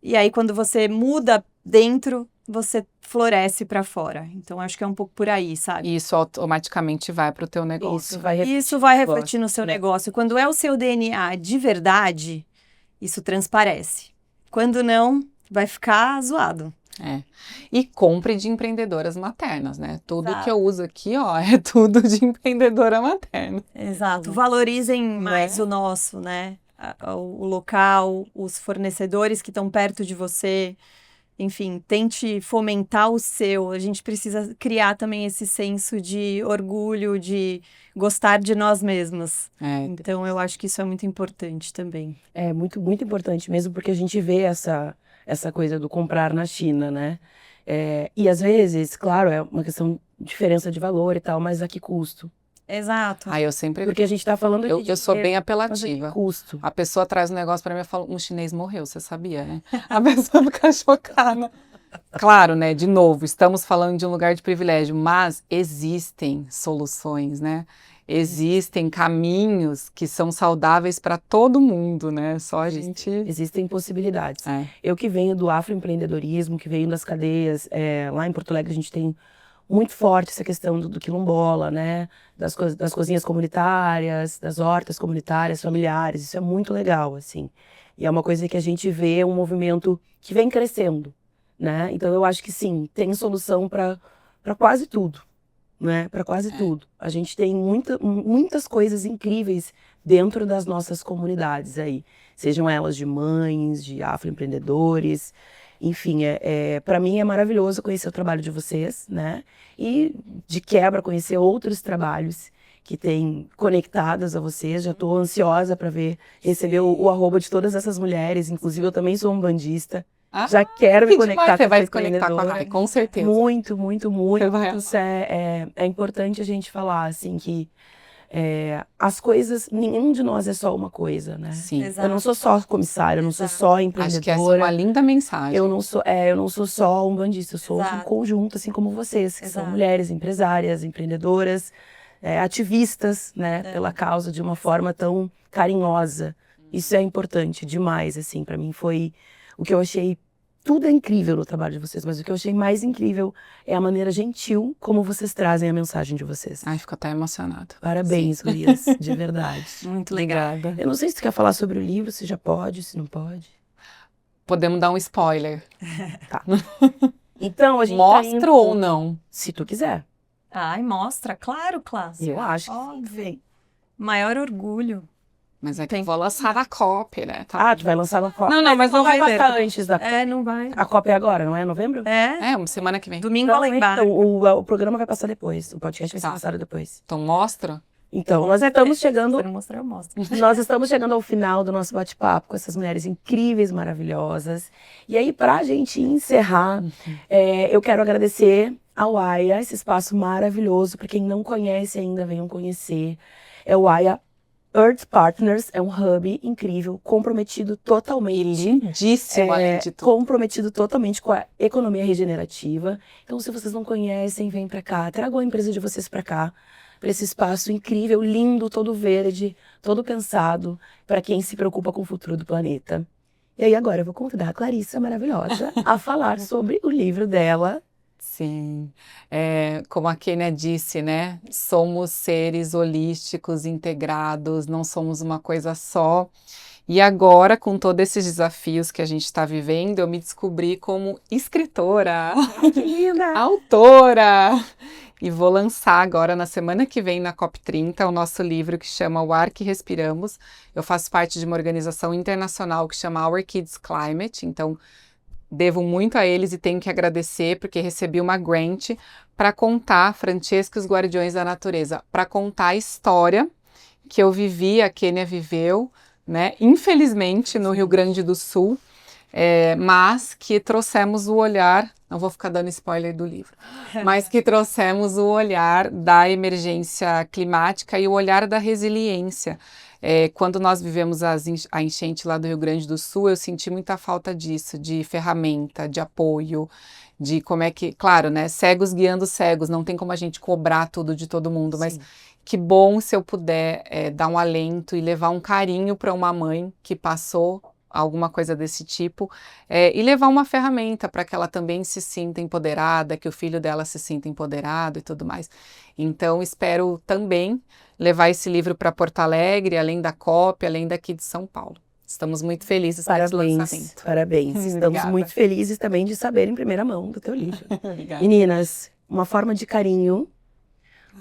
e aí quando você muda dentro, você floresce para fora. Então acho que é um pouco por aí, sabe? E isso automaticamente vai para o teu negócio. Isso vai refletir no seu negócio. Quando é o seu DNA de verdade, isso transparece. Quando não, vai ficar zoado. E compre de empreendedoras maternas, né? Tudo Exato. que eu uso aqui, ó, é tudo de empreendedora materna. Exato. Valorizem mais o nosso, né? O local, os fornecedores que estão perto de você. Enfim, tente fomentar o seu. A gente precisa criar também esse senso de orgulho, de gostar de nós mesmos. Então, eu acho que isso é muito importante também. É muito, muito importante mesmo, porque a gente vê essa coisa do comprar na China, né? E às vezes, claro, é uma questão de diferença de valor e tal, mas a que custo? Exato. Eu sempre... Porque a gente tá falando aqui de Eu sou bem mas a que apelativa. custo? A pessoa traz um negócio pra mim e fala, um chinês morreu, você sabia, né? A pessoa fica chocada. Claro, né? De novo, estamos falando de um lugar de privilégio, mas existem soluções, né? Existem caminhos que são saudáveis para todo mundo, né? Só a gente... Existem possibilidades. Eu que venho do afroempreendedorismo, que venho das cadeias, lá em Porto Alegre a gente tem muito forte essa questão do quilombola, né? Das cozinhas comunitárias, das hortas comunitárias, familiares. Isso é muito legal, assim. E é uma coisa que a gente vê um movimento que vem crescendo, né? Então eu acho que sim, tem solução para quase tudo, né? Para quase tudo. A gente tem muitas coisas incríveis dentro das nossas comunidades aí. Sejam elas de mães, de afroempreendedores. Enfim, para mim é maravilhoso conhecer o trabalho de vocês, né? E de quebra conhecer outros trabalhos que têm conectadas a vocês. Já estou ansiosa para receber o arroba de todas essas mulheres. Inclusive eu também sou um bandista. Já quero me conectar com Você vai se conectar com a Rai, com certeza. Muito, muito, muito. Isso é importante a gente falar, assim, que as coisas, nenhum de nós é só uma coisa, né? Sim. Eu não sou só comissária, eu não sou só empreendedora. Acho que essa é uma linda mensagem. Eu não sou só um bandista, eu sou um conjunto, assim como vocês, que são mulheres empresárias, empreendedoras, ativistas, né, pela causa de uma forma tão carinhosa. Isso é importante demais, assim, para mim foi o que eu achei. Tudo é incrível no trabalho de vocês, mas o que eu achei mais incrível é a maneira gentil como vocês trazem a mensagem de vocês. Fico até emocionada. Parabéns, gurias, de verdade. Muito legal. Eu não sei se tu quer falar sobre o livro, se já pode, se não pode. Podemos dar um spoiler. Tá. Então, a gente Mostra ou não? Se tu quiser. Mostra, claro, Clássico. Eu acho que óbvio. Maior orgulho. Mas é que eu vou lançar na cópia, né? Tu vai lançar na cópia. Não, mas não vai passar antes da... não vai. A cópia é agora, não é? Novembro? Uma semana que vem. Domingo a lembrar. Então, o programa vai passar depois. O podcast vai ser passado depois. Então mostra? Então, nós estamos chegando... Se não mostrar, eu mostro. Nós estamos chegando ao final do nosso bate-papo com essas mulheres incríveis, maravilhosas. E aí, pra gente encerrar, eu quero agradecer ao AIA, esse espaço maravilhoso. Para quem não conhece ainda, venham conhecer. É o AIA Earth Partners, é um hub incrível, comprometido totalmente. Lindíssimo, além de tudo. Comprometido totalmente com a economia regenerativa. Então, se vocês não conhecem, vem pra cá, tragam a empresa de vocês pra cá, para esse espaço incrível, lindo, todo verde, todo pensado, para quem se preocupa com o futuro do planeta. E aí agora eu vou convidar a Clarissa, maravilhosa, a falar sobre o livro dela. Sim, como a Kênia disse, né? Somos seres holísticos, integrados, não somos uma coisa só. E agora, com todos esses desafios que a gente está vivendo, eu me descobri como escritora, autora. E vou lançar agora, na semana que vem, na COP30, o nosso livro que chama O Ar que Respiramos. Eu faço parte de uma organização internacional que chama Our Kids Climate, então devo muito a eles e tenho que agradecer, porque recebi uma grant para contar Francesca e os Guardiões da Natureza, para contar a história que eu vivi, a Kênia viveu, né, infelizmente no Rio Grande do Sul, mas que trouxemos o olhar, não vou ficar dando spoiler do livro, mas que trouxemos o olhar da emergência climática e o olhar da resiliência. Quando nós vivemos a enchente lá do Rio Grande do Sul, eu senti muita falta disso, de ferramenta, de apoio, de como é que, claro, né, cegos guiando cegos, não tem como a gente cobrar tudo de todo mundo, mas que bom se eu puder dar um alento e levar um carinho para uma mãe que passou alguma coisa desse tipo, e levar uma ferramenta para que ela também se sinta empoderada, que o filho dela se sinta empoderado e tudo mais. Então, espero também levar esse livro para Porto Alegre, além da COP, além daqui de São Paulo. Estamos muito felizes com esse lançamento. Parabéns. Estamos Obrigada. muito felizes também de saber em primeira mão do teu livro. Obrigada. Meninas, uma forma de carinho,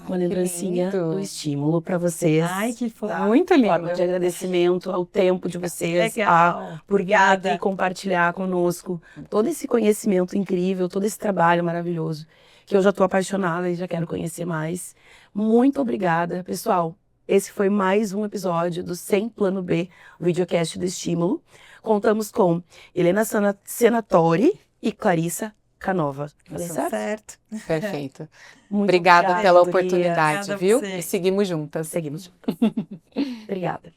uma que lembrancinha lindo. do estímulo para vocês. Ai, que fofo. Muito lindo. Forma de agradecimento ao tempo de vocês, Legal. por vir aqui Obrigada. compartilhar conosco todo esse conhecimento incrível, todo esse trabalho maravilhoso, que eu já estou apaixonada e já quero conhecer mais. Muito obrigada, pessoal. Esse foi mais um episódio do Sem Plano B, o videocast do Estímulo. Contamos com Helena Senatori e Clarissa Canova. Falei certo? Certo. Perfeito. Muito Obrigada pela guria. oportunidade, Obrigada a viu? você. E seguimos juntas. Seguimos juntas. Obrigada.